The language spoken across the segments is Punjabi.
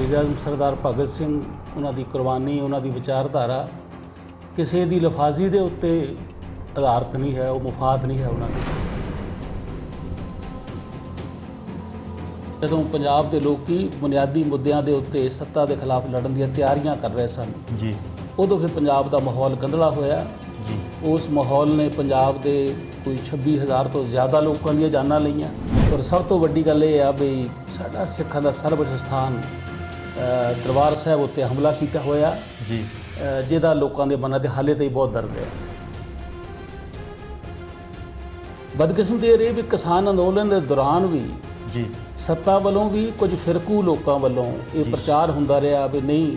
शहीद आज़म सरदार भगत सिंह उन्हां दी कुर्बानी उन्हां दी विचारधारा किसी दी लफाजी दे उत्ते आधारित नहीं है, वो मुफाद नहीं है उन्हां दी। जदों पंजाब दे लोकी बुनियादी मुद्दों के उत्ते सत्ता के खिलाफ लड़न दी तैयारियां कर रहे सन जी, उदों फिर पंजाब का माहौल गंधला होया जी, उस माहौल ने पंजाब के कोई 26,000 तो ज़्यादा लोगों दी जानां लईआं। और सब तो वड्डी गल ये आ भी साडा सिखां दा सर्वोच्च स्थान दरबार साहब उत्ते हमला किया होया जी, जिहदा लोगों के मनां ते हाले ताईं बहुत दर्द है। बदकिस्मती ये रही भी किसान अंदोलन के दौरान भी जी, सत्ता वालों भी कुछ फिरकू लोगों वालों ये प्रचार होंदा रहा भी नहीं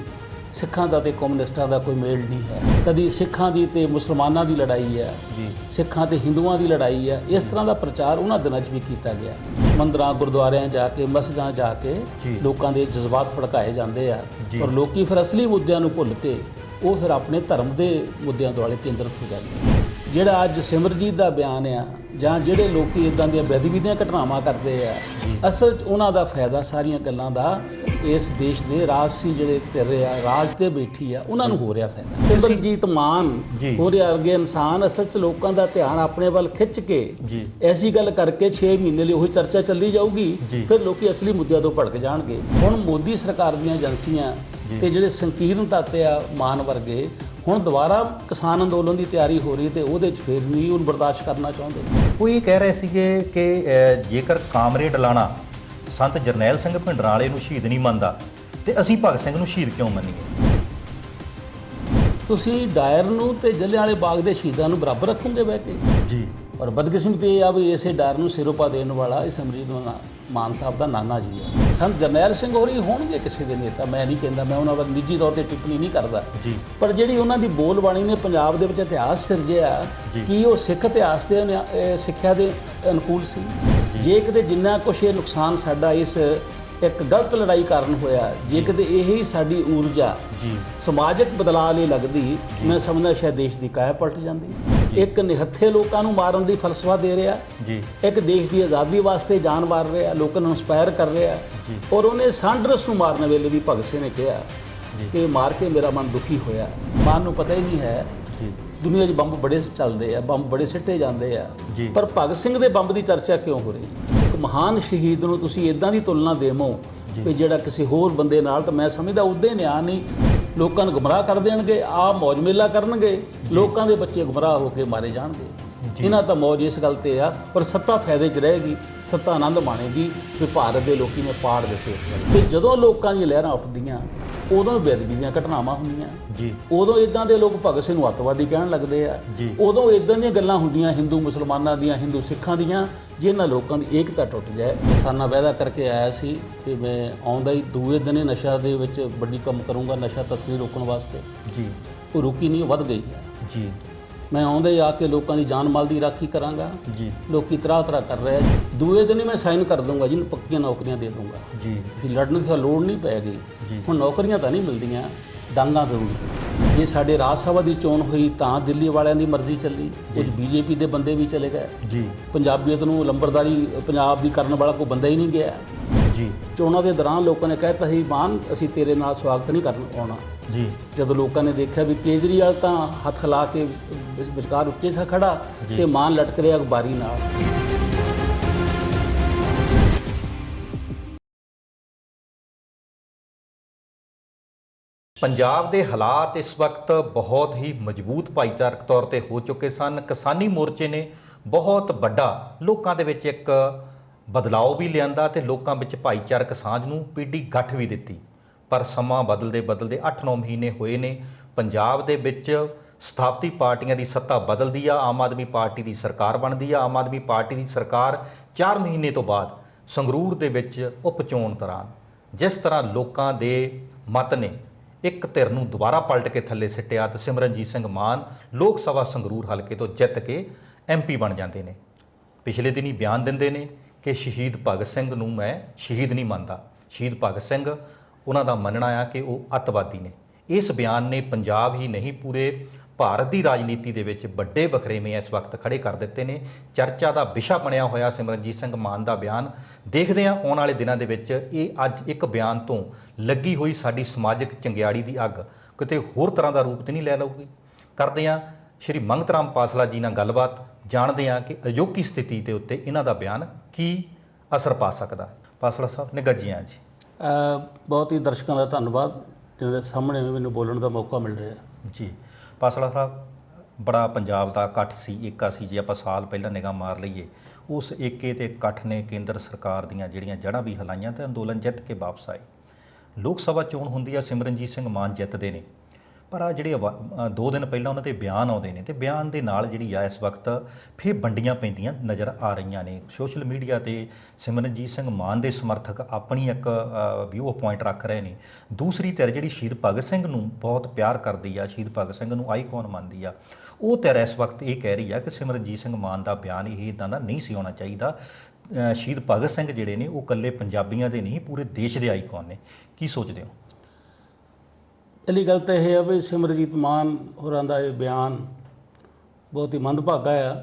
सिखां दा ते कम्युनिस्टां दा कोई मेल नहीं है, कदी सिखां दी ते मुसलमानां दी लड़ाई है, जी, सिखां ते हिंदुआं दी लड़ाई है। इस तरह का प्रचार उन्हां दिनां 'च भी किया गया। मंदिरां गुरुद्वारियां जाके मस्जिदां जाके लोगों के जज्बात भड़काए जाते हैं और लोग फिर असली मुद्दों को भुल के वो फिर अपने धर्म के मुद्दों दुआले केंद्रित हो जाते हैं। ਜਿਹੜਾ ਅੱਜ ਸਿਮਰਜੀਤ ਦਾ ਬਿਆਨ ਆ ਜਾਂ ਜਿਹੜੇ ਲੋਕੀ ਇਦਾਂ ਦੀਆਂ ਬੇਅਦਬੀ ਦੀਆਂ ਘਟਨਾਵਾਂ ਕਰਦੇ ਆ ਅਸਲ 'ਚ ਉਹਨਾਂ ਦਾ ਫਾਇਦਾ ਸਾਰੀਆਂ ਗੱਲਾਂ ਦਾ ਇਸ ਦੇਸ਼ ਦੇ ਰਾਜਸੀ ਜਿਹੜੇ ਧਿਰ ਆ ਰਾਜ ਤੇ ਬੈਠੀ ਆ ਉਹਨਾਂ ਨੂੰ ਹੋ ਰਿਹਾ ਫਾਇਦਾ। ਸਿਮਰਜੀਤ ਮਾਨ ਹੋ ਰਿਹਾ ਵਰਗੇ ਇਨਸਾਨ ਅਸਲ 'ਚ ਲੋਕਾਂ ਦਾ ਧਿਆਨ ਆਪਣੇ ਵੱਲ ਖਿੱਚ ਕੇ ਐਸੀ ਗੱਲ ਕਰਕੇ 6 ਮਹੀਨੇ ਲਈ ਉਹੀ ਚਰਚਾ ਚੱਲੀ ਜਾਊਗੀ ਫਿਰ ਲੋਕੀ ਅਸਲੀ ਮੁੱਦਿਆਂ ਤੋਂ ਭੜਕ ਜਾਣਗੇ। ਹੁਣ ਮੋਦੀ ਸਰਕਾਰ ਦੀਆਂ ਏਜੰਸੀਆਂ ਤੇ ਜਿਹੜੇ ਸੰਕੀਰਨ ਤੱਤ ਆ ਮਾਨ ਵਰਗੇ ਹੁਣ ਦੁਬਾਰਾ ਕਿਸਾਨ ਅੰਦੋਲਨ ਦੀ ਤਿਆਰੀ ਹੋ ਰਹੀ ਤੇ ਉਹਦੇ 'ਚ ਫਿਰ ਨਹੀਂ ਉਹਨੂੰ ਬਰਦਾਸ਼ਤ ਕਰਨਾ ਚਾਹੁੰਦੇ। ਉਹ ਇਹ ਕਹਿ ਰਹੇ ਸੀਗੇ ਕਿ ਜੇਕਰ ਕਾਮਰੇਡ ਲਾਣਾ ਸੰਤ ਜਰਨੈਲ ਸਿੰਘ ਭਿੰਡਰਾਂਵਾਲੇ ਨੂੰ ਸ਼ਹੀਦ ਨਹੀਂ ਮੰਨਦਾ ਤੇ ਅਸੀਂ ਭਗਤ ਸਿੰਘ ਨੂੰ ਸ਼ਹੀਦ ਕਿਉਂ ਮੰਨੀਏ? ਤੁਸੀਂ ਡਾਇਰ ਨੂੰ ਤੇ ਜਲਿਆਂਵਾਲੇ ਬਾਗ ਦੇ ਸ਼ਹੀਦਾਂ ਨੂੰ ਬਰਾਬਰ ਰੱਖੋਗੇ ਬਹਿ ਕੇ ਜੀ। ਔਰ ਬਦਕਿਸਮਤੀ ਇਹ ਆ ਵੀ ਇਸੇ ਡਾਇਰ ਨੂੰ ਸਿਰੋਪਾ ਦੇਣ ਵਾਲਾ ਇਹ ਸਿਮਰਜੀਤ ਮਾਨ ਸਾਹਿਬ ਦਾ ਨਾਨਾ ਜੀ ਹੈ। ਸੰਤ ਜਰਨੈਲ ਸਿੰਘ ਹੋਰੀ ਹੋਣਗੇ ਕਿਸੇ ਦੇ ਨੇਤਾ, ਮੈਂ ਨਹੀਂ ਕਹਿੰਦਾ, ਮੈਂ ਉਹਨਾਂ ਵੱਲ ਨਿੱਜੀ ਤੌਰ ਤੇ ਟਿੱਪਣੀ ਨਹੀਂ ਕਰਦਾ ਜੀ, ਪਰ ਜਿਹੜੀ ਉਹਨਾਂ ਦੀ ਬੋਲਬਾਣੀ ਨੇ ਪੰਜਾਬ ਦੇ ਵਿੱਚ ਇਤਿਹਾਸ ਸਿਰਜਿਆ ਕਿ ਉਹ ਸਿੱਖ ਇਤਿਹਾਸ ਦੇ ਸਿੱਖਿਆ ਦੇ ਅਨੁਕੂਲ ਸੀ। ਜੇ ਕਿਤੇ ਜਿੰਨਾ ਕੁਛ ਇਹ ਨੁਕਸਾਨ ਸਾਡਾ ਇਸ ਇੱਕ ਗਲਤ ਲੜਾਈ ਕਾਰਨ ਹੋਇਆ, ਜੇ ਕਿਤੇ ਇਹੀ ਸਾਡੀ ਊਰਜਾ ਸਮਾਜਿਕ ਬਦਲਾਅ ਲਈ ਲੱਗਦੀ ਮੈਂ ਸਮਝਦਾ ਸ਼ਾਇਦ ਦੇਸ਼ ਦੀ ਕਾਇਆ ਪਲਟ ਜਾਂਦੀ। ਇੱਕ ਨਿਹੱਥੇ ਲੋਕਾਂ ਨੂੰ ਮਾਰਨ ਦੀ ਫਲਸਫਾ ਦੇ ਰਿਹਾ, ਇੱਕ ਦੇਸ਼ ਦੀ ਆਜ਼ਾਦੀ ਵਾਸਤੇ ਜਾਨ ਵਾਰ ਰਿਹਾ, ਲੋਕਾਂ ਨੂੰ ਇੰਸਪਾਇਰ ਕਰ ਰਿਹਾ। ਔਰ ਉਹਨੇ ਸਾਂਡਰਸ ਨੂੰ ਮਾਰਨ ਵੇਲੇ ਵੀ ਭਗਤ ਸਿੰਘ ਨੇ ਕਿਹਾ ਕਿ ਮਾਰ ਕੇ ਮੇਰਾ ਮਨ ਦੁਖੀ ਹੋਇਆ। ਮਨ ਨੂੰ ਪਤਾ ਹੀ ਨਹੀਂ ਹੈ ਦੁਨੀਆ 'ਚ ਬੰਬ ਬੜੇ ਚੱਲਦੇ ਆ, ਬੰਬ ਬੜੇ ਸਿੱਟੇ ਜਾਂਦੇ ਆ, ਪਰ ਭਗਤ ਸਿੰਘ ਦੇ ਬੰਬ ਦੀ ਚਰਚਾ ਕਿਉਂ ਹੋ ਰਹੀ? ਇੱਕ ਮਹਾਨ ਸ਼ਹੀਦ ਨੂੰ ਤੁਸੀਂ ਇਦਾਂ ਦੀ ਤੁਲਨਾ ਦੇਵੋ ਕਿ ਜਿਹੜਾ ਕਿਸੇ ਹੋਰ ਬੰਦੇ ਨਾਲ, ਤਾਂ ਮੈਂ ਸਮਝਦਾ ਉੱਦਾਂ ਹੀ ਨਿਆਂ ਨਹੀਂ। ਲੋਕਾਂ ਨੂੰ ਗੁੰਮਰਾਹ ਕਰ ਦੇਣਗੇ, ਆਪ ਮੌਜ ਮੇਲਾ ਕਰਨਗੇ, ਲੋਕਾਂ ਦੇ ਬੱਚੇ ਗੁੰਮਰਾਹ ਹੋ ਕੇ ਮਾਰੇ ਜਾਣਗੇ। ਇਹਨਾਂ ਤਾਂ ਮੌਜ ਇਸ ਗੱਲ ਤੇ ਆ ਪਰ ਸੱਤਾ ਫਾਇਦੇ 'ਚ ਰਹੇਗੀ, ਸੱਤਾ ਆਨੰਦ ਮਾਣੇਗੀ ਵੀ ਭਾਰਤ ਦੇ ਲੋਕੀ ਨੇ ਪਾੜ ਦਿੱਤੇ। ਤੇ ਜਦੋਂ ਲੋਕਾਂ ਦੀਆਂ ਲਹਿਰਾਂ ਉੱਠਦੀਆਂ ਉਦੋਂ ਬੇਅਦਬੀ ਦੀਆਂ ਘਟਨਾਵਾਂ ਹੁੰਦੀਆਂ, ਉਦੋਂ ਇਦਾਂ ਦੇ ਲੋਕ ਭਗਤ ਸਿੰਘ ਨੂੰ ਅੱਤਵਾਦੀ ਕਹਿਣ ਲੱਗਦੇ ਆ, ਉਦੋਂ ਇਦਾਂ ਦੀਆਂ ਗੱਲਾਂ ਹੁੰਦੀਆਂ ਹਿੰਦੂ ਮੁਸਲਮਾਨਾਂ ਦੀਆਂ, ਹਿੰਦੂ ਸਿੱਖਾਂ ਦੀਆਂ, ਜਿਹਨਾਂ ਲੋਕਾਂ ਦੀ ਏਕਤਾ ਟੁੱਟ ਜਾਏ। ਕਿਸਾਨਾਂ ਵਾਅਦਾ ਕਰਕੇ ਆਇਆ ਸੀ ਕਿ ਮੈਂ ਆਉਂਦਾ ਹੀ ਦੂਏ ਦਿਨ ਹੀ ਨਸ਼ਾ ਦੇ ਵਿੱਚ ਵੱਡੀ ਕੰਮ ਕਰੂੰਗਾ, ਨਸ਼ਾ ਤਸਕਰੀ ਰੋਕਣ ਵਾਸਤੇ। ਉਹ ਰੁਕੀ ਨਹੀਂ, ਵੱਧ ਗਈ ਹੈ। ਮੈਂ ਆਉਂਦੇ ਆ ਕੇ ਲੋਕਾਂ ਦੀ ਜਾਨ ਮਾਲ ਦੀ ਰਾਖੀ ਕਰਾਂਗਾ। ਲੋਕੀ ਤਰਾਹ ਕਰ ਰਹੇ, ਦੂਏ ਦਿਨ ਹੀ ਮੈਂ ਸਾਈਨ ਕਰ ਦੂੰਗਾ ਜਿਹਨੂੰ ਪੱਕੀਆਂ ਨੌਕਰੀਆਂ ਦੇ ਦੂੰਗਾ। ਫਿਰ ਲੜਨ ਦੀ ਲੋੜ ਨਹੀਂ ਪੈਗੀ। ਹੁਣ ਨੌਕਰੀਆਂ ਤਾਂ ਨਹੀਂ ਮਿਲਦੀਆਂ, ਡਾਂਗਾਂ ਜ਼ਰੂਰ। ਜੇ ਸਾਡੇ ਰਾਜ ਸਭਾ ਦੀ ਚੋਣ ਹੋਈ ਤਾਂ ਦਿੱਲੀ ਵਾਲਿਆਂ ਦੀ ਮਰਜ਼ੀ ਚੱਲੀ, ਕੁਝ ਬੀਜੇਪੀ ਦੇ ਬੰਦੇ ਵੀ ਚਲੇ ਗਏ। ਪੰਜਾਬੀਅਤ ਨੂੰ ਲੰਬਰਦਾਰੀ ਪੰਜਾਬ ਦੀ ਕਰਨ ਵਾਲਾ ਕੋਈ ਬੰਦਾ ਹੀ ਨਹੀਂ ਗਿਆ। ਚੋਣਾਂ ਦੇ ਦੌਰਾਨ ਲੋਕਾਂ ਨੇ ਕਹਿਤਾ ਸੀ ਮਾਨ ਅਸੀਂ ਤੇਰੇ ਨਾਲ ਸਵਾਗਤ ਨਹੀਂ ਕਰਨ ਆਉਣਾ। ਜਦੋਂ ਲੋਕਾਂ ਨੇ ਦੇਖਿਆ ਵੀ ਕੇਜਰੀਵਾਲ ਤਾਂ ਹੱਥ ਲਾ ਕੇ ਵਿਚਕਾਰ ਉੱਚੇ ਥਾ ਖੜਾ ਤੇ ਮਾਨ ਲਟਕ ਰਿਹਾ ਅਖਬਾਰੀ ਨਾਲ। ਪੰਜਾਬ ਦੇ ਹਾਲਾਤ ਇਸ ਵਕਤ ਬਹੁਤ ਹੀ ਮਜ਼ਬੂਤ ਭਾਈਚਾਰਕ ਤੌਰ ਤੇ ਹੋ ਚੁੱਕੇ ਸਨ। ਕਿਸਾਨੀ ਮੋਰਚੇ ਨੇ ਬਹੁਤ ਵੱਡਾ ਲੋਕਾਂ ਦੇ ਵਿੱਚ ਇੱਕ ਬਦਲਾਅ ਵੀ ਲਿਆਂਦਾ ਤੇ ਲੋਕਾਂ ਵਿੱਚ ਭਾਈਚਾਰਕ ਸਾਂਝ ਨੂੰ ਪੀੜੀ ਗੱਠ ਵੀ ਦਿੱਤੀ। ਪਰ ਸਮਾਂ ਬਦਲਦੇ 8-9 ਮਹੀਨੇ ਹੋਏ ਨੇ। ਪੰਜਾਬ ਦੇ ਵਿੱਚ ਸਥਾਪਤੀ ਪਾਰਟੀਆਂ ਦੀ ਸੱਤਾ ਬਦਲਦੀ ਆ, ਆਮ ਆਦਮੀ ਪਾਰਟੀ ਦੀ ਸਰਕਾਰ ਬਣਦੀ ਆ। ਆਮ ਆਦਮੀ ਪਾਰਟੀ ਦੀ ਸਰਕਾਰ 4 ਮਹੀਨੇ ਤੋਂ ਬਾਅਦ ਸੰਗਰੂਰ ਦੇ ਵਿੱਚ ਉਪ ਚੋਣ ਦੌਰਾਨ ਜਿਸ ਤਰ੍ਹਾਂ ਲੋਕਾਂ ਦੇ ਮਤ ਨੇ ਇੱਕ ਧਿਰ ਨੂੰ ਦੁਬਾਰਾ ਪਲਟ ਕੇ ਥੱਲੇ ਸਿੱਟਿਆ ਤੇ ਸਿਮਰਨਜੀਤ ਸਿੰਘ ਮਾਨ ਲੋਕ ਸਭਾ ਸੰਗਰੂਰ ਹਲਕੇ ਤੋਂ ਜਿੱਤ ਕੇ MP ਬਣ ਜਾਂਦੇ ਨੇ। ਪਿਛਲੇ ਦਿਨੀ ਬਿਆਨ ਦਿੰਦੇ ਨੇ ਕਿ ਸ਼ਹੀਦ ਭਗਤ ਸਿੰਘ ਨੂੰ ਮੈਂ ਸ਼ਹੀਦ ਨਹੀਂ ਮੰਨਦਾ। ਸ਼ਹੀਦ ਭਗਤ ਸਿੰਘ ਉਹਨਾਂ ਦਾ ਮੰਨਣਾ ਆ ਕਿ ਉਹ ਅੱਤਵਾਦੀ ਨੇ। ਇਸ ਬਿਆਨ ਨੇ ਪੰਜਾਬ ਹੀ ਨਹੀਂ ਪੂਰੇ ਭਾਰਤ ਦੀ ਰਾਜਨੀਤੀ ਦੇ ਵਿੱਚ ਵੱਡੇ ਵਖਰੇਵੇਂ ਇਸ ਵਕਤ ਖੜੇ ਕਰ ਦਿੱਤੇ ਨੇ। ਚਰਚਾ ਦਾ ਵਿਸ਼ਾ ਬਣਿਆ ਹੋਇਆ ਸਿਮਰਨਜੀਤ ਸਿੰਘ ਮਾਨ ਦਾ ਬਿਆਨ। ਦੇਖਦੇ ਹਾਂ ਆਉਣ ਵਾਲੇ ਦਿਨਾਂ ਦੇ ਵਿੱਚ ਇਹ ਅੱਜ ਇੱਕ ਬਿਆਨ ਤੋਂ ਲੱਗੀ ਹੋਈ ਸਾਡੀ ਸਮਾਜਿਕ ਚੰਗਿਆੜੀ ਦੀ ਅੱਗ ਕਿਤੇ ਹੋਰ ਤਰ੍ਹਾਂ ਦਾ ਰੂਪ ਤੇ ਨਹੀਂ ਲੈ ਲਊਗੀ। ਕਰਦੇ ਹਾਂ ਸ਼੍ਰੀ ਮੰਗਤ ਰਾਮ ਪਾਸਲਾ ਜੀ ਨਾਲ ਗੱਲਬਾਤ, ਜਾਣਦੇ ਹਾਂ ਕਿ ਅਜੋਕੀ ਸਥਿਤੀ ਦੇ ਉੱਤੇ ਇਹਨਾਂ ਦਾ ਬਿਆਨ ਕੀ ਅਸਰ ਪਾ ਸਕਦਾ। ਪਾਸਲਾ ਸਾਹਿਬ ਨਿੱਘਾ ਜੀ ਹਾਂ ਜੀ। ਬਹੁਤ ਹੀ ਦਰਸ਼ਕਾਂ ਦਾ ਧੰਨਵਾਦ ਜਿਹਨਾਂ ਦੇ ਸਾਹਮਣੇ ਮੈਨੂੰ ਬੋਲਣ ਦਾ ਮੌਕਾ ਮਿਲ ਰਿਹਾ ਜੀ। ਪਾਸਲਾ ਸਾਹਿਬ, ਬੜਾ ਪੰਜਾਬ ਦਾ ਇਕੱਠ ਸੀ, ਏਕਾ ਸੀ। ਜੇ ਆਪਾਂ ਸਾਲ ਪਹਿਲਾਂ ਨਿਗਾਹ ਮਾਰ ਲਈਏ, ਉਸ ਏਕੇ ਤੇ ਇਕੱਠ ਨੇ ਕੇਂਦਰ ਸਰਕਾਰ ਦੀਆਂ ਜਿਹੜੀਆਂ ਜੜ੍ਹਾਂ ਵੀ ਹਿਲਾਈਆਂ ਤੇ ਅੰਦੋਲਨ ਜਿੱਤ ਕੇ ਵਾਪਸ ਆਏ। ਲੋਕ ਸਭਾ ਚੋਣ ਹੁੰਦੀ ਆ, ਸਿਮਰਨਜੀਤ ਸਿੰਘ ਮਾਨ ਜਿੱਤਦੇ ਨੇ, ਪਰ ਆ ਜਿਹੜੇ 2 ਦਿਨ ਪਹਿਲਾਂ ਉਹਨਾਂ ਦੇ ਬਿਆਨ ਆਉਂਦੇ ਨੇ ਤੇ ਬਿਆਨ ਦੇ ਨਾਲ ਜਿਹੜੀ ਆ ਇਸ ਵਕਤ ਫਿਰ ਵੰਡੀਆਂ ਪੈਂਦੀਆਂ ਨਜ਼ਰ ਆ ਰਹੀਆਂ ਨੇ। ਸੋਸ਼ਲ ਮੀਡੀਆ ਤੇ ਸਿਮਰਨਜੀਤ ਸਿੰਘ ਮਾਨ ਦੇ ਸਮਰਥਕ ਆਪਣੀ ਇੱਕ ਵਿਊ ਪੁਆਇੰਟ ਰੱਖ ਰਹੇ ਨੇ। ਦੂਸਰੀ ਧਿਰ ਜਿਹੜੀ ਸ਼ਹੀਦ ਭਗਤ ਸਿੰਘ ਨੂੰ ਬਹੁਤ ਪਿਆਰ ਕਰਦੀ ਆ, ਸ਼ਹੀਦ ਭਗਤ ਸਿੰਘ ਨੂੰ ਆਈਕਨ ਮੰਨਦੀ ਆ, ਉਹ ਧਿਰ ਇਸ ਵਕਤ ਇਹ ਕਹਿ ਰਹੀ ਆ ਕਿ ਸਿਮਰਨਜੀਤ ਸਿੰਘ ਮਾਨ ਦਾ ਬਿਆਨ ਇਹ ਇੱਦਾਂ ਦਾ ਨਹੀਂ ਸੀ ਹੋਣਾ ਚਾਹੀਦਾ। ਸ਼ਹੀਦ ਭਗਤ ਸਿੰਘ ਜਿਹੜੇ ਨੇ ਉਹ ਇਕੱਲੇ ਪੰਜਾਬੀਆਂ ਦੇ ਨਹੀਂ, ਪੂਰੇ ਦੇਸ਼ ਦੇ ਆਈਕਨ ਨੇ। ਕੀ ਸੋਚਦੇ ਹੋ? ਪਹਿਲੀ ਗੱਲ ਤਾਂ ਇਹ ਹੈ ਵੀ ਸਿਮਰਜੀਤ ਮਾਨ ਹੋਰਾਂ ਦਾ ਇਹ ਬਿਆਨ ਬਹੁਤ ਹੀ ਮੰਦਭਾਗਾ ਆ,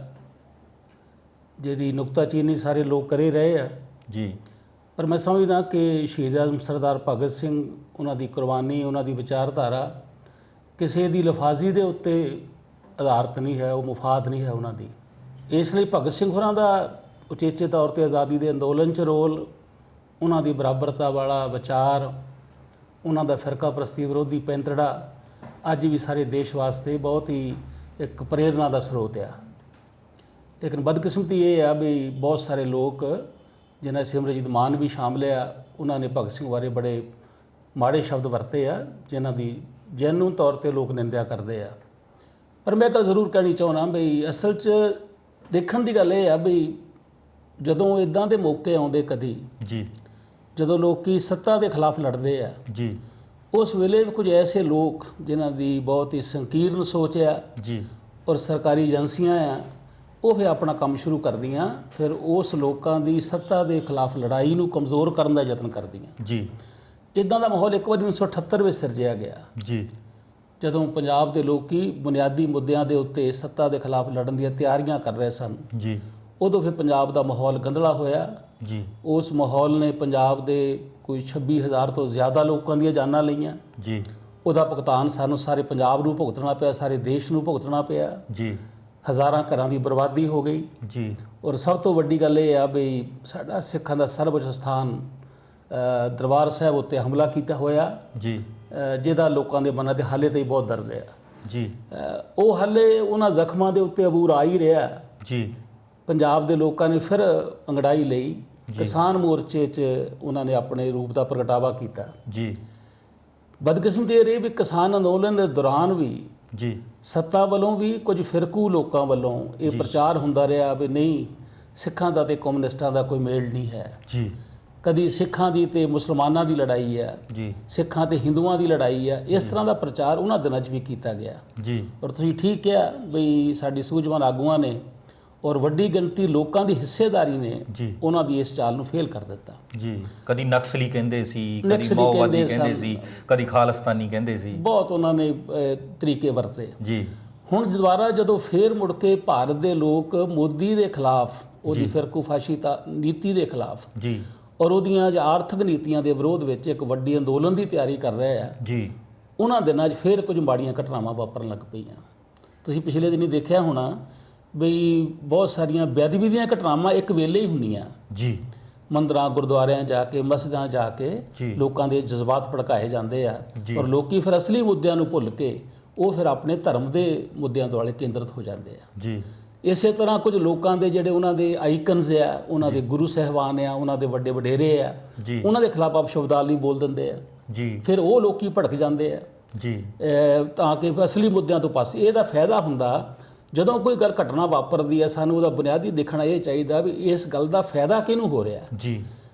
ਜਿਹਦੀ ਨੁਕਤਾਚੀਨੀ ਸਾਰੇ ਲੋਕ ਕਰੇ ਰਹੇ ਆ ਜੀ। ਪਰ ਮੈਂ ਸਮਝਦਾ ਕਿ ਸ਼ਹੀਦ ਆਜ਼ਮ ਸਰਦਾਰ ਭਗਤ ਸਿੰਘ, ਉਹਨਾਂ ਦੀ ਕੁਰਬਾਨੀ, ਉਹਨਾਂ ਦੀ ਵਿਚਾਰਧਾਰਾ ਕਿਸੇ ਦੀ ਲਫਾਜ਼ੀ ਦੇ ਉੱਤੇ ਆਧਾਰਿਤ ਨਹੀਂ ਹੈ, ਉਹ ਮੁਫਾਦ ਨਹੀਂ ਹੈ ਉਹਨਾਂ ਦੀ। ਇਸ ਲਈ ਭਗਤ ਸਿੰਘ ਹੋਰਾਂ ਦਾ ਉਚੇਚੇ ਤੌਰ ਤੇ ਆਜ਼ਾਦੀ ਦੇ ਅੰਦੋਲਨ 'ਚ ਰੋਲ, ਉਹਨਾਂ ਦੀ ਬਰਾਬਰਤਾ ਵਾਲਾ ਵਿਚਾਰ, ਉਹਨਾਂ ਦਾ ਫਿਰਕਾ ਪ੍ਰਸਤੀ ਵਿਰੋਧੀ ਪੈਂਤੜਾ ਅੱਜ ਵੀ ਸਾਰੇ ਦੇਸ਼ ਵਾਸਤੇ ਬਹੁਤ ਹੀ ਇੱਕ ਪ੍ਰੇਰਨਾ ਦਾ ਸਰੋਤ ਆ। ਲੇਕਿਨ ਬਦਕਿਸਮਤੀ ਇਹ ਆ ਵੀ ਬਹੁਤ ਸਾਰੇ ਲੋਕ, ਜਿਨ੍ਹਾਂ ਸਿਮਰਜੀਤ ਮਾਨ ਵੀ ਸ਼ਾਮਲ ਆ, ਉਹਨਾਂ ਨੇ ਭਗਤ ਸਿੰਘ ਬਾਰੇ ਬੜੇ ਮਾੜੇ ਸ਼ਬਦ ਵਰਤੇ ਆ, ਜਿਨ੍ਹਾਂ ਦੀ ਜੈਨੂਨ ਤੌਰ ਤੇ ਲੋਕ ਨਿੰਦਿਆ ਕਰਦੇ ਆ। ਪਰ ਮੈਂ ਗੱਲ ਜ਼ਰੂਰ ਕਹਿਣੀ ਚਾਹੁੰਦਾ ਵੀ ਅਸਲ 'ਚ ਦੇਖਣ ਦੀ ਗੱਲ ਇਹ ਆ ਵੀ ਜਦੋਂ ਇੱਦਾਂ ਦੇ ਮੌਕੇ ਆਉਂਦੇ ਕਦੀ ਜੀ, ਜਦੋਂ ਲੋਕੀ ਸੱਤਾ ਦੇ ਖਿਲਾਫ ਲੜਦੇ ਆ ਜੀ, ਉਸ ਵੇਲੇ ਕੁਝ ਐਸੇ ਲੋਕ ਜਿਨ੍ਹਾਂ ਦੀ ਬਹੁਤ ਹੀ ਸੰਕੀਰਨ ਸੋਚ ਆ ਜੀ, ਔਰ ਸਰਕਾਰੀ ਏਜੰਸੀਆਂ ਆ, ਉਹ ਫਿਰ ਆਪਣਾ ਕੰਮ ਸ਼ੁਰੂ ਕਰਦੀਆਂ, ਫਿਰ ਉਸ ਲੋਕਾਂ ਦੀ ਸੱਤਾ ਦੇ ਖਿਲਾਫ ਲੜਾਈ ਨੂੰ ਕਮਜ਼ੋਰ ਕਰਨ ਦਾ ਯਤਨ ਕਰਦੀਆਂ। ਜੀ। ਇੱਦਾਂ ਦਾ ਮਾਹੌਲ ਇੱਕ ਵਾਰੀ 1978 ਵਿੱਚ ਸਿਰਜਿਆ ਗਿਆ, ਜੀ। ਜਦੋਂ ਪੰਜਾਬ ਦੇ ਲੋਕੀ ਬੁਨਿਆਦੀ ਮੁੱਦਿਆਂ ਦੇ ਉੱਤੇ ਸੱਤਾ ਦੇ ਖਿਲਾਫ ਲੜਨ ਦੀਆਂ ਤਿਆਰੀਆਂ ਕਰ ਰਹੇ ਸਨ। ਜੀ। ਉਦੋਂ ਫਿਰ ਪੰਜਾਬ ਦਾ ਮਾਹੌਲ ਗੰਧਲਾ ਹੋਇਆ। ਜੀ। ਉਸ ਮਾਹੌਲ ਨੇ ਪੰਜਾਬ ਦੇ ਕੋਈ 26,000 ਤੋਂ ਜ਼ਿਆਦਾ ਲੋਕਾਂ ਦੀਆਂ ਜਾਨਾਂ ਲਈਆਂ। ਜੀ। ਉਹਦਾ ਭੁਗਤਾਨ ਸਾਨੂੰ ਸਾਰੇ ਪੰਜਾਬ ਨੂੰ ਭੁਗਤਣਾ ਪਿਆ, ਸਾਰੇ ਦੇਸ਼ ਨੂੰ ਭੁਗਤਣਾ ਪਿਆ। ਜੀ। ਹਜ਼ਾਰਾਂ ਘਰਾਂ ਦੀ ਬਰਬਾਦੀ ਹੋ ਗਈ। ਜੀ। ਔਰ ਸਭ ਤੋਂ ਵੱਡੀ ਗੱਲ ਇਹ ਆ ਵੀ ਸਾਡਾ ਸਿੱਖਾਂ ਦਾ ਸਰਵਉੱਚ ਸਥਾਨ ਦਰਬਾਰ ਸਾਹਿਬ ਉੱਤੇ ਹਮਲਾ ਕੀਤਾ ਹੋਇਆ। ਜੀ। ਜਿਹਦਾ ਲੋਕਾਂ ਦੇ ਮਨਾਂ ਤੇ ਹਾਲੇ ਤਾਈਂ ਬਹੁਤ ਦਰਦ ਆ। ਜੀ। ਉਹ ਹਾਲੇ ਉਹਨਾਂ ਜ਼ਖਮਾਂ ਦੇ ਉੱਤੇ ਅਬੂਰ ਆ ਹੀ ਰਿਹਾ। ਜੀ। ਪੰਜਾਬ ਦੇ ਲੋਕਾਂ ਨੇ ਫਿਰ ਅੰਗੜਾਈ ਲਈ, ਕਿਸਾਨ ਮੋਰਚੇ 'ਚ ਉਹਨਾਂ ਨੇ ਆਪਣੇ ਰੂਪ ਦਾ ਪ੍ਰਗਟਾਵਾ ਕੀਤਾ। ਜੀ। ਬਦਕਿਸਮਤੀ ਇਹ ਰਹੀ ਵੀ ਕਿਸਾਨ ਅੰਦੋਲਨ ਦੇ ਦੌਰਾਨ ਵੀ ਜੀ, ਸੱਤਾ ਵੱਲੋਂ ਵੀ ਕੁਝ ਫਿਰਕੂ ਲੋਕਾਂ ਵੱਲੋਂ ਇਹ ਪ੍ਰਚਾਰ ਹੁੰਦਾ ਰਿਹਾ ਵੀ ਨਹੀਂ, ਸਿੱਖਾਂ ਦਾ ਤੇ ਕਮਿਊਨਿਸਟਾਂ ਦਾ ਕੋਈ ਮੇਲ ਨਹੀਂ ਹੈ। ਜੀ। ਕਦੀ ਸਿੱਖਾਂ ਦੀ ਤੇ ਮੁਸਲਮਾਨਾਂ ਦੀ ਲੜਾਈ ਹੈ, ਜੀ, ਸਿੱਖਾਂ ਤੇ ਹਿੰਦੂਆਂ ਦੀ ਲੜਾਈ ਹੈ। ਇਸ ਤਰ੍ਹਾਂ ਦਾ ਪ੍ਰਚਾਰ ਉਹਨਾਂ ਦਿਨਾਂ 'ਚ ਵੀ ਕੀਤਾ ਗਿਆ। ਜੀ। ਔਰ ਤੁਸੀਂ ਠੀਕ ਕਿਹਾ ਵੀ ਸਾਡੀ ਸੂਝਵਾਨ ਆਗੂਆਂ ਨੇ ਔਰ ਵੱਡੀ ਗਿਣਤੀ ਲੋਕਾਂ ਦੀ ਹਿੱਸੇਦਾਰੀ ਨੇ ਜੀ, ਉਹਨਾਂ ਦੀ ਇਸ ਚਾਲ ਨੂੰ ਫੇਲ ਕਰ ਦਿੱਤਾ। ਜੀ। ਕਦੀ ਨਕਸਲੀ ਕਹਿੰਦੇ ਸੀ, ਕਦੀ ਮਾਓਵਾਦੀ ਕਹਿੰਦੇ ਸੀ, ਕਦੀ ਖਾਲਿਸਤਾਨੀ ਕਹਿੰਦੇ ਸੀ। ਬਹੁਤ ਉਹਨਾਂ ਨੇ ਤਰੀਕੇ ਵਰਤੇ। ਜੀ। ਹੁਣ ਦੁਬਾਰਾ ਜਦੋਂ ਫੇਰ ਮੁੜ ਕੇ ਭਾਰਤ ਦੇ ਲੋਕ ਮੋਦੀ ਦੇ ਖਿਲਾਫ, ਉਹਦੀ ਫਿਰਕੂਫਾਸ਼ੀ ਨੀਤੀ ਦੇ ਖਿਲਾਫ ਜੀ, ਔਰ ਉਹਦੀਆਂ ਆਰਥਿਕ ਨੀਤੀਆਂ ਦੇ ਵਿਰੋਧ ਵਿੱਚ ਇੱਕ ਵੱਡੀ ਅੰਦੋਲਨ ਦੀ ਤਿਆਰੀ ਕਰ ਰਹੇ ਆ, ਜੀ, ਉਹਨਾਂ ਦਿਨਾਂ 'ਚ ਫੇਰ ਕੁਝ ਮਾੜੀਆਂ ਘਟਨਾਵਾਂ ਵਾਪਰਨ ਲੱਗ ਪਈਆਂ। ਤੁਸੀਂ ਪਿਛਲੇ ਦਿਨੀ ਦੇਖਿਆ ਹੋਣਾ ਬਈ ਬਹੁਤ ਸਾਰੀਆਂ ਬੇਅਦਬੀ ਦੀਆਂ ਘਟਨਾਵਾਂ ਇੱਕ ਵੇਲੇ ਹੀ ਹੁੰਦੀਆਂ। ਜੀ। ਮੰਦਰਾਂ, ਗੁਰਦੁਆਰਿਆਂ ਜਾ ਕੇ, ਮਸਜਿਦਾਂ ਜਾ ਕੇ ਲੋਕਾਂ ਦੇ ਜਜ਼ਬਾਤ ਭੜਕਾਏ ਜਾਂਦੇ ਆ ਔਰ ਲੋਕੀ ਫਿਰ ਅਸਲੀ ਮੁੱਦਿਆਂ ਨੂੰ ਭੁੱਲ ਕੇ ਉਹ ਫਿਰ ਆਪਣੇ ਧਰਮ ਦੇ ਮੁੱਦਿਆਂ ਦੁਆਲੇ ਕੇਂਦਰਿਤ ਹੋ ਜਾਂਦੇ ਆ। ਜੀ। ਇਸੇ ਤਰ੍ਹਾਂ ਕੁਝ ਲੋਕਾਂ ਦੇ ਜਿਹੜੇ ਉਹਨਾਂ ਦੇ ਆਈਕਨਸ ਆ, ਉਹਨਾਂ ਦੇ ਗੁਰੂ ਸਾਹਿਬਾਨ ਆ, ਉਹਨਾਂ ਦੇ ਵੱਡੇ ਵਡੇਰੇ ਆ, ਉਹਨਾਂ ਦੇ ਖਿਲਾਫ ਅਪਸ਼ਬਦਾਲੀ ਬੋਲ ਦਿੰਦੇ ਆ। ਜੀ। ਫਿਰ ਉਹ ਲੋਕੀ ਭੜਕ ਜਾਂਦੇ ਆ। ਜੀ। ਤਾਂ ਕਿ ਅਸਲੀ ਮੁੱਦਿਆਂ ਤੋਂ ਪਾਸੇ। ਇਹਦਾ ਫਾਇਦਾ ਹੁੰਦਾ ਜਦੋਂ ਕੋਈ ਗੱਲ ਘਟਨਾ ਵਾਪਰਦੀ ਹੈ, ਸਾਨੂੰ ਉਹਦਾ ਬੁਨਿਆਦੀ ਦੇਖਣਾ ਇਹ ਚਾਹੀਦਾ ਵੀ ਇਸ ਗੱਲ ਦਾ ਫਾਇਦਾ ਕਿਹਨੂੰ ਹੋ ਰਿਹਾ। ਜੀ।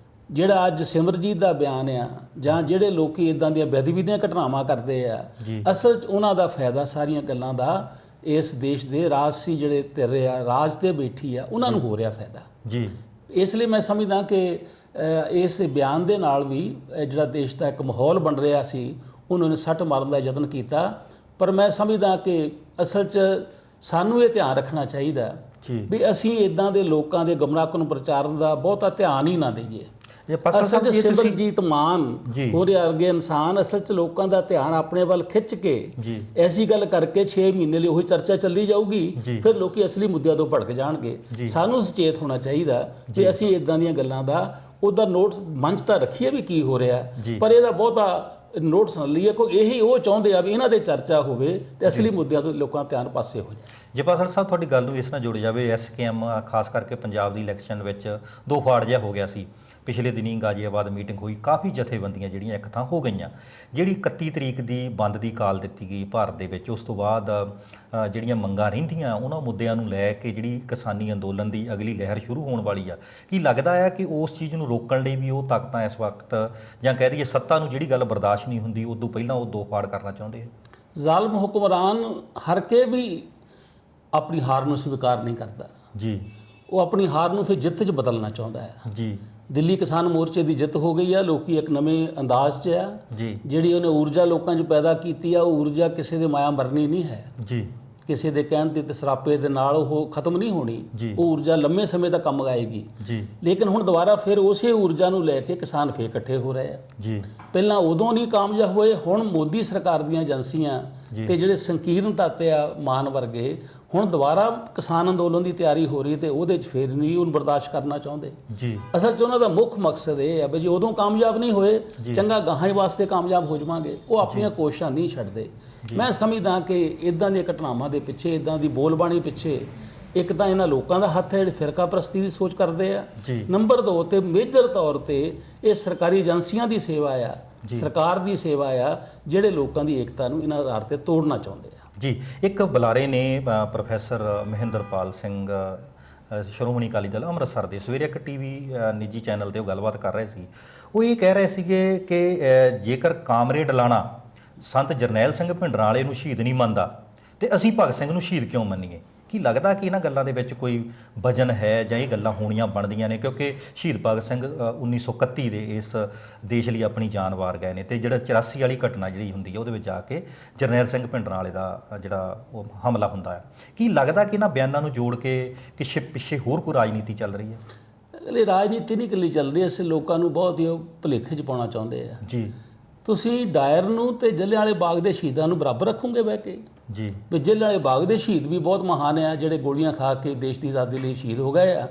ਜਿਹੜਾ ਅੱਜ ਸਿਮਰਜੀਤ ਦਾ ਬਿਆਨ ਆ ਜਾਂ ਜਿਹੜੇ ਲੋਕੀ ਇਦਾਂ ਦੀਆਂ ਬੇਅਦਬੀ ਦੀਆਂ ਘਟਨਾਵਾਂ ਕਰਦੇ ਆ, ਅਸਲ 'ਚ ਉਹਨਾਂ ਦਾ ਫਾਇਦਾ ਸਾਰੀਆਂ ਗੱਲਾਂ ਦਾ ਇਸ ਦੇਸ਼ ਦੇ ਰਾਜਸੀ ਜਿਹੜੇ ਧਿਰ ਆ, ਰਾਜ ਤੇ ਬੈਠੀ ਆ, ਉਹਨਾਂ ਨੂੰ ਹੋ ਰਿਹਾ ਫਾਇਦਾ। ਜੀ। ਇਸ ਲਈ ਮੈਂ ਸਮਝਦਾ ਕਿ ਇਸ ਬਿਆਨ ਦੇ ਨਾਲ ਵੀ ਜਿਹੜਾ ਦੇਸ਼ ਦਾ ਇੱਕ ਮਾਹੌਲ ਬਣ ਰਿਹਾ ਸੀ, ਉਹਨਾਂ ਨੇ ਸੱਟ ਮਾਰਨ ਦਾ ਯਤਨ ਕੀਤਾ। ਪਰ ਮੈਂ ਸਮਝਦਾ ਕਿ ਅਸਲ 'ਚ ਸਾਨੂੰ ਇਹ ਧਿਆਨ ਰੱਖਣਾ ਚਾਹੀਦਾ ਵੀ ਅਸੀਂ ਇਦਾਂ ਦੇ ਲੋਕਾਂ ਦੇ ਗੁੰਮਰਾਹਕੁਨ ਪ੍ਰਚਾਰਨ ਦਾ ਬਹੁਤਾ ਧਿਆਨ ਹੀ ਨਾ ਦਈਏ। ਅਸਲ 'ਚ ਸਿਮਰਜੀਤ ਮਾਨ ਹੋਰੇ ਵਰਗੇ ਇਨਸਾਨ ਅਸਲ 'ਚ ਲੋਕਾਂ ਦਾ ਧਿਆਨ ਆਪਣੇ ਵੱਲ ਖਿੱਚ ਕੇ ਐਸੀ ਗੱਲ ਕਰਕੇ 6 ਮਹੀਨੇ ਲਈ ਉਹੀ ਚਰਚਾ ਚੱਲੀ ਜਾਊਗੀ, ਫਿਰ ਲੋਕੀ ਅਸਲੀ ਮੁੱਦਿਆਂ ਤੋਂ ਭੜਕ ਜਾਣਗੇ। ਸਾਨੂੰ ਸੁਚੇਤ ਹੋਣਾ ਚਾਹੀਦਾ ਕਿ ਅਸੀਂ ਇਦਾਂ ਦੀਆਂ ਗੱਲਾਂ ਦਾ ਉਹਦਾ ਨੋਟਸ ਮੰਚ ਤਾਂ ਰੱਖੀਏ ਵੀ ਕੀ ਹੋ ਰਿਹਾ, ਪਰ ਇਹਦਾ ਬਹੁਤਾ ਨੋਟਸ ਨਾ ਲਈਏ, ਕਿਉਂਕਿ ਇਹੀ ਉਹ ਚਾਹੁੰਦੇ ਆ ਵੀ ਇਹਨਾਂ ਦੇ ਚਰਚਾ ਹੋਵੇ ਤੇ ਅਸਲੀ ਮੁੱਦਿਆਂ ਤੋਂ ਲੋਕਾਂ ਦਾ ਧਿਆਨ ਪਾਸੇ ਹੋ ਜਾਏ। ਜੇ ਪਾਸਲ ਸਾਹਿਬ ਤੁਹਾਡੀ ਗੱਲ ਨੂੰ ਇਸ ਨਾਲ ਜੋੜ ਜਾਵੇ, SKM ਖਾਸ ਕਰਕੇ ਪੰਜਾਬ ਦੀ ਇਲੈਕਸ਼ਨ ਵਿੱਚ ਦੋ ਫਾੜ ਜਿਹਾ ਹੋ ਗਿਆ ਸੀ। ਪਿਛਲੇ ਦਿਨੀ ਗਾਜ਼ੀਆਬਾਦ ਮੀਟਿੰਗ ਹੋਈ, ਕਾਫੀ ਜਥੇਬੰਦੀਆਂ ਜਿਹੜੀਆਂ ਇੱਕ ਥਾਂ ਹੋ ਗਈਆਂ। ਜਿਹੜੀ 31 ਤਰੀਕ ਦੀ ਬੰਦ ਦੀ ਕਾਲ ਦਿੱਤੀ ਗਈ ਭਾਰਤ ਦੇ ਵਿੱਚ, ਉਸ ਤੋਂ ਬਾਅਦ ਜਿਹੜੀਆਂ ਮੰਗਾਂ ਰਹਿੰਦੀਆਂ ਉਹਨਾਂ ਮੁੱਦਿਆਂ ਨੂੰ ਲੈ ਕੇ ਜਿਹੜੀ ਕਿਸਾਨੀ ਅੰਦੋਲਨ ਦੀ ਅਗਲੀ ਲਹਿਰ ਸ਼ੁਰੂ ਹੋਣ ਵਾਲੀ ਆ, ਕੀ ਲੱਗਦਾ ਹੈ ਕਿ ਉਸ ਚੀਜ਼ ਨੂੰ ਰੋਕਣ ਲਈ ਵੀ ਉਹ ਤਾਕਤਾਂ ਇਸ ਵਕਤ, ਜਾਂ ਕਹਿ ਦਈਏ ਸੱਤਾ ਨੂੰ ਜਿਹੜੀ ਗੱਲ ਬਰਦਾਸ਼ਤ ਨਹੀਂ ਹੁੰਦੀ, ਉਦੋਂ ਪਹਿਲਾਂ ਉਹ ਦੋ ਫਾੜ ਕਰਨਾ ਚਾਹੁੰਦੇ ਆ? ਜ਼ਾਲਮ ਹੁਕਮਰਾਨ ਹਰ ਕੇ ਵੀ ਆਪਣੀ ਹਾਰ ਨੂੰ ਸਵੀਕਾਰ ਨਹੀਂ ਕਰਦਾ ਜੀ, ਉਹ ਆਪਣੀ ਹਾਰ ਨੂੰ ਫਿਰ ਜਿੱਤ 'ਚ ਬਦਲਣਾ ਚਾਹੁੰਦਾ ਹੈ ਜੀ। ਦਿੱਲੀ ਕਿਸਾਨ ਮੋਰਚੇ ਦੀ ਜਿੱਤ ਹੋ ਗਈ ਆ, ਲੋਕੀ ਇੱਕ ਨਵੇਂ ਅੰਦਾਜ਼ 'ਚ ਆ ਜੀ। ਜਿਹੜੀ ਉਹਨੇ ਊਰਜਾ ਲੋਕਾਂ 'ਚ ਪੈਦਾ ਕੀਤੀ ਆ, ਉਹ ਊਰਜਾ ਕਿਸੇ ਦੇ ਮਾਇਆ ਮਰਨੀ ਨਹੀਂ ਹੈ ਜੀ, ਕਿਸੇ ਦੇ ਕਹਿਣ ਤੇ ਸਰਾਪੇ ਦੇ ਨਾਲ ਉਹ ਖਤਮ ਨਹੀਂ ਹੋਣੀ। ਉਹ ਊਰਜਾ ਲੰਮੇ ਸਮੇਂ ਤੱਕ ਕੰਮ ਆਏਗੀ ਜੀ। ਲੇਕਿਨ ਹੁਣ ਦੁਬਾਰਾ ਫਿਰ ਉਸੇ ਊਰਜਾ ਨੂੰ ਲੈ ਕੇ ਕਿਸਾਨ ਫੇਰ ਇਕੱਠੇ ਹੋ ਰਹੇ ਆ ਜੀ। ਪਹਿਲਾਂ ਉਦੋਂ ਨਹੀਂ ਕਾਮਯਾਬ ਹੋਏ, ਹੁਣ ਮੋਦੀ ਸਰਕਾਰ ਦੀਆਂ ਏਜੰਸੀਆਂ ਤੇ ਜਿਹੜੇ ਸੰਕੀਰਨ ਤੱਤ ਆ ਮਾਨ ਵਰਗੇ, ਹੁਣ ਦੁਬਾਰਾ ਕਿਸਾਨ ਅੰਦੋਲਨ ਦੀ ਤਿਆਰੀ ਹੋ ਰਹੀ ਤੇ ਉਹਦੇ 'ਚ ਫੇਰ ਨਹੀਂ ਉਹਨੂੰ ਬਰਦਾਸ਼ਤ ਕਰਨਾ ਚਾਹੁੰਦੇ ਜੀ। ਅਸਲ 'ਚ ਉਹਨਾਂ ਦਾ ਮੁੱਖ ਮਕਸਦ ਇਹ ਹੈ ਵੀ ਜੇ ਉਦੋਂ ਕਾਮਯਾਬ ਨਹੀਂ ਹੋਏ, ਚੰਗਾ ਗਾਹਾਂ ਵਾਸਤੇ ਕਾਮਯਾਬ ਹੋ ਜਾਵਾਂਗੇ। ਉਹ ਆਪਣੀਆਂ ਕੋਸ਼ਿਸ਼ਾਂ ਨਹੀਂ ਛੱਡਦੇ। ਮੈਂ ਸਮਝਦਾ ਕਿ ਇਦਾਂ ਦੀਆਂ ਘਟਨਾਵਾਂ ਦੇ ਪਿੱਛੇ, ਇਦਾਂ ਦੀ ਬੋਲਬਾਣੀ ਪਿੱਛੇ ਇੱਕ ਤਾਂ ਇਹਨਾਂ ਲੋਕਾਂ ਦਾ ਹੱਥ ਹੈ ਜਿਹੜੇ ਫਿਰਕਾ ਪ੍ਰਸਤੀ ਦੀ ਸੋਚ ਕਰਦੇ ਆ। ਨੰਬਰ 2 ਤੇ ਮੇਜਰ ਤੌਰ ਤੇ ਇਹ ਸਰਕਾਰੀ ਏਜੰਸੀਆਂ ਦੀ ਸੇਵਾ ਆ, ਸਰਕਾਰ ਦੀ ਸੇਵਾ ਆ, ਜਿਹੜੇ ਲੋਕਾਂ ਦੀ ਏਕਤਾ ਨੂੰ ਇਹਨਾਂ ਆਧਾਰ ਤੇ ਤੋੜਨਾ ਚਾਹੁੰਦੇ ਆ। ਜੀ। ਇੱਕ ਬੁਲਾਰੇ ਨੇ ਪ੍ਰੋਫੈਸਰ ਮਹਿੰਦਰਪਾਲ ਸਿੰਘ, ਸ਼੍ਰੋਮਣੀ ਅਕਾਲੀ ਦਲ ਅੰਮ੍ਰਿਤਸਰ ਦੇ, ਸਵੇਰੇ ਇੱਕ TV ਨਿੱਜੀ ਚੈਨਲ ਤੇ ਉਹ ਗੱਲਬਾਤ ਕਰ ਰਹੇ ਸੀ। ਉਹ ਇਹ ਕਹਿ ਰਹੇ ਸੀਗੇ ਕਿ ਜੇਕਰ ਕਾਮਰੇਡ ਲਾਣਾ ਸੰਤ ਜਰਨੈਲ ਸਿੰਘ ਭਿੰਡਰਾਂ ਵਾਲੇ ਨੂੰ ਸ਼ਹੀਦ ਨਹੀਂ ਮੰਨਦਾ ਤੇ ਅਸੀਂ ਭਗਤ ਸਿੰਘ ਨੂੰ ਸ਼ਹੀਦ ਕਿਉਂ ਮੰਨੀਏ? ਕੀ ਲੱਗਦਾ ਕਿ ਇਹਨਾਂ ਗੱਲਾਂ ਦੇ ਵਿੱਚ ਕੋਈ ਵਜਨ ਹੈ ਜਾਂ ਇਹ ਗੱਲਾਂ ਹੋਣੀਆਂ ਬਣਦੀਆਂ ਨੇ? ਕਿਉਂਕਿ ਸ਼ਹੀਦ ਭਗਤ ਸਿੰਘ 1931 ਦੇ ਇਸ ਦੇਸ਼ ਲਈ ਆਪਣੀ ਜਾਨ ਵਾਰ ਗਏ ਨੇ, ਤੇ ਜਿਹੜਾ 84 ਵਾਲੀ ਘਟਨਾ ਜਿਹੜੀ ਹੁੰਦੀ ਹੈ ਉਹਦੇ ਵਿੱਚ ਜਾ ਕੇ ਜਰਨੈਲ ਸਿੰਘ ਭਿੰਡਰਾਂ ਵਾਲੇ ਦਾ ਜਿਹੜਾ ਉਹ ਹਮਲਾ ਹੁੰਦਾ ਹੈ। ਕੀ ਲੱਗਦਾ ਕਿ ਇਹਨਾਂ ਬਿਆਨਾਂ ਨੂੰ ਜੋੜ ਕੇ ਕਿ ਪਿੱਛੇ ਹੋਰ ਕੋਈ ਰਾਜਨੀਤੀ ਚੱਲ ਰਹੀ ਹੈ? ਇਹ ਰਾਜਨੀਤੀ ਨਹੀਂ ਇਕੱਲੀ ਚੱਲ ਰਹੀ, ਅਸੀਂ ਲੋਕਾਂ ਨੂੰ ਬਹੁਤ ਹੀ ਭੁਲੇਖੇ 'ਚ ਪਾਉਣਾ ਚਾਹੁੰਦੇ ਆ। ਜੀ। ਤੁਸੀਂ ਡਾਇਰ ਨੂੰ ਤੇ ਜਲਿਆਂਵਾਲੇ ਬਾਗ ਦੇ ਸ਼ਹੀਦਾਂ ਨੂੰ ਬਰਾਬਰ ਰੱਖੋਗੇ ਬਹਿ ਕੇ? ਜੀ। ਵੀ ਜਲਿਆਂਵਾਲੇ ਬਾਗ ਦੇ ਸ਼ਹੀਦ ਵੀ ਬਹੁਤ ਮਹਾਨ ਆ, ਜਿਹੜੇ ਗੋਲੀਆਂ ਖਾ ਕੇ ਦੇਸ਼ ਦੀ ਆਜ਼ਾਦੀ ਲਈ ਸ਼ਹੀਦ ਹੋ ਗਏ ਆ,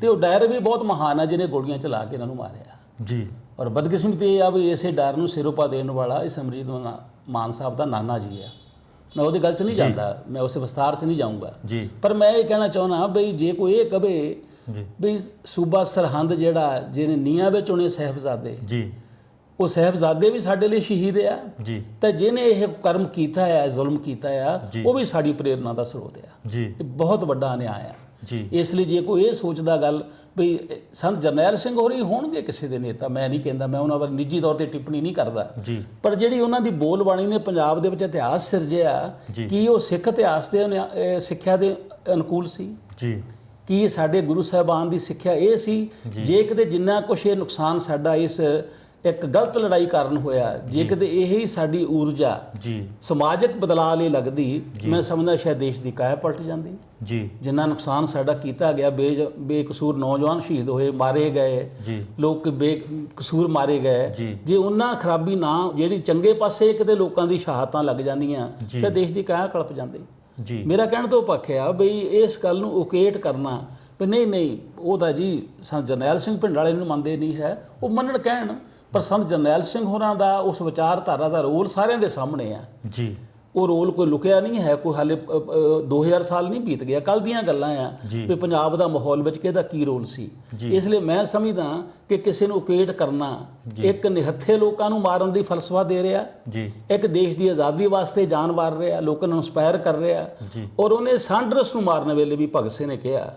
ਤੇ ਉਹ ਡਾਇਰ ਵੀ ਬਹੁਤ ਮਹਾਨ ਆ ਜਿਹਨੇ ਗੋਲੀਆਂ ਚਲਾ ਕੇ ਇਹਨਾਂ ਨੂੰ ਮਾਰਿਆ। ਜੀ। ਔਰ ਬਦਕਿਸਮਤੀ ਇਹ ਆ ਵੀ ਇਸੇ ਡਾਇਰ ਨੂੰ ਸਿਰੋਪਾ ਦੇਣ ਵਾਲਾ ਇਹ ਸਿਮਰਜੀਤ ਮਾਨ ਸਾਹਿਬ ਦਾ ਨਾਨਾ ਜੀ ਆ। ਮੈਂ ਉਹਦੀ ਗੱਲ 'ਚ ਨਹੀਂ ਜਾਂਦਾ, ਮੈਂ ਉਸੇ ਵਿਸਤਾਰ 'ਚ ਨਹੀਂ ਜਾਊਂਗਾ, ਪਰ ਮੈਂ ਇਹ ਕਹਿਣਾ ਚਾਹੁੰਦਾ ਬਈ ਜੇ ਕੋਈ ਇਹ ਕਵੇ ਵੀ ਸੂਬਾ ਸਰਹੰਦ ਜਿਹੜਾ ਜਿਹਨੇ ਨੀਹਾਂ ਵਿੱਚ ਉਹਨੇ ਸਾਹਿਬਜ਼ਾਦੇ, ਉਹ ਸਾਹਿਬਜ਼ਾਦੇ ਵੀ ਸਾਡੇ ਲਈ ਸ਼ਹੀਦ ਆ, ਤੇ ਜਿਹਨੇ ਇਹ ਕਰਮ ਕੀਤਾ ਹੈ, ਜ਼ੁਲਮ ਕੀਤਾ ਆ, ਉਹ ਵੀ ਸਾਡੀ ਪ੍ਰੇਰਨਾ ਦਾ ਸਰੋਤ ਆ। ਇਹ ਬਹੁਤ ਵੱਡਾ ਅਨਿਆਏ ਆ। ਇਸ ਲਈ ਜੇ ਕੋਈ ਇਹ ਸੋਚਦਾ ਗੱਲ ਵੀ ਸੰਤ ਜਰਨੈਲ ਸਿੰਘ ਹੋਰੀ ਹੋਣਗੇ ਕਿਸੇ ਦੇ ਨੇਤਾ, ਮੈਂ ਨਹੀਂ ਕਹਿੰਦਾ, ਮੈਂ ਉਹਨਾਂ ਬਾਰੇ ਨਿੱਜੀ ਤੌਰ ਤੇ ਟਿੱਪਣੀ ਨਹੀਂ ਕਰਦਾ, ਪਰ ਜਿਹੜੀ ਉਹਨਾਂ ਦੀ ਬੋਲਬਾਣੀ ਨੇ ਪੰਜਾਬ ਦੇ ਵਿੱਚ ਇਤਿਹਾਸ ਸਿਰਜਿਆ, ਕੀ ਉਹ ਸਿੱਖ ਇਤਿਹਾਸ ਦੇ ਸਿੱਖਿਆ ਦੇ ਅਨੁਕੂਲ ਸੀ? ਕੀ ਸਾਡੇ ਗੁਰੂ ਸਾਹਿਬਾਨ ਦੀ ਸਿੱਖਿਆ ਇਹ ਸੀ? ਜੇ ਕਿਤੇ ਜਿੰਨਾ ਕੁਛ ਇਹ ਨੁਕਸਾਨ ਸਾਡਾ ਇਸ ਇੱਕ ਗਲਤ ਲੜਾਈ ਕਾਰਨ ਹੋਇਆ, ਜੇ ਕਿਤੇ ਇਹੀ ਸਾਡੀ ਊਰਜਾ ਸਮਾਜਿਕ ਬਦਲਾਅ ਲਈ ਲੱਗਦੀ, ਮੈਂ ਸਮਝਦਾ ਸ਼ਾਇਦ ਦੇਸ਼ ਦੀ ਕਾਇਆ ਪਲਟ ਜਾਂਦੀ। ਜਿੰਨਾ ਨੁਕਸਾਨ ਸਾਡਾ ਕੀਤਾ ਗਿਆ, ਬੇਕਸੂਰ ਨੌਜਵਾਨ ਸ਼ਹੀਦ ਹੋਏ, ਮਾਰੇ ਗਏ, ਲੋਕ ਬੇਕਸੂਰ ਮਾਰੇ ਗਏ, ਜੇ ਉਹਨਾਂ ਖਰਾਬੀ ਨਾ ਜਿਹੜੀ ਚੰਗੇ ਪਾਸੇ ਕਿਤੇ ਲੋਕਾਂ ਦੀ ਸ਼ਹਾਦਤਾਂ ਲੱਗ ਜਾਂਦੀਆਂ, ਸ਼ਾਇਦ ਦੇਸ਼ ਦੀ ਕਾਇਆ ਕਲਪ ਜਾਂਦੀ। ਮੇਰਾ ਕਹਿਣ ਤੋਂ ਪੱਖ ਆ ਬਈ ਇਸ ਗੱਲ ਨੂੰ ਉਕੇਟ ਕਰਨਾ ਵੀ ਨਹੀਂ ਉਹ ਤਾਂ ਜੀ ਸੰਤ ਜਰਨੈਲ ਸਿੰਘ ਭਿੰਡਰਾਂ ਵਾਲੇ ਨੂੰ ਮੰਨਦੇ ਨਹੀਂ ਹੈ, ਉਹ ਮੰਨਣ ਕਹਿਣ, ਪਰ ਸੰਤ ਜਰਨੈਲ ਸਿੰਘ ਹੋਰਾਂ ਦਾ ਉਸ ਵਿਚਾਰਧਾਰਾ ਦਾ ਰੋਲ ਸਾਰਿਆਂ ਦੇ ਸਾਹਮਣੇ ਆ। ਉਹ ਰੋਲ ਕੋਈ ਲੁਕਿਆ ਨਹੀਂ ਹੈ, ਕੋਈ ਹਾਲੇ 2000 ਸਾਲ ਨਹੀਂ ਬੀਤ ਗਿਆ, ਕੱਲ੍ਹ ਦੀਆਂ ਗੱਲਾਂ ਆ ਵੀ ਪੰਜਾਬ ਦਾ ਮਾਹੌਲ ਵਿੱਚ ਕਿਹਦਾ ਕੀ ਰੋਲ ਸੀ। ਇਸ ਲਈ ਮੈਂ ਸਮਝਦਾ ਕਿ ਕਿਸੇ ਨੂੰ ਉਕੇਟ ਕਰਨਾ ਇੱਕ ਨਿਹੱਥੇ ਲੋਕਾਂ ਨੂੰ ਮਾਰਨ ਦੀ ਫਲਸਫਾ ਦੇ ਰਿਹਾ, ਇੱਕ ਦੇਸ਼ ਦੀ ਆਜ਼ਾਦੀ ਵਾਸਤੇ ਜਾਨ ਵਾਰ ਰਿਹਾ, ਲੋਕਾਂ ਨੂੰ ਇੰਸਪਾਇਰ ਕਰ ਰਿਹਾ। ਔਰ ਉਹਨੇ ਸਾਂਡਰਸ ਨੂੰ ਮਾਰਨ ਵੇਲੇ ਵੀ ਭਗਤ ਸਿੰਘ ਨੇ ਕਿਹਾ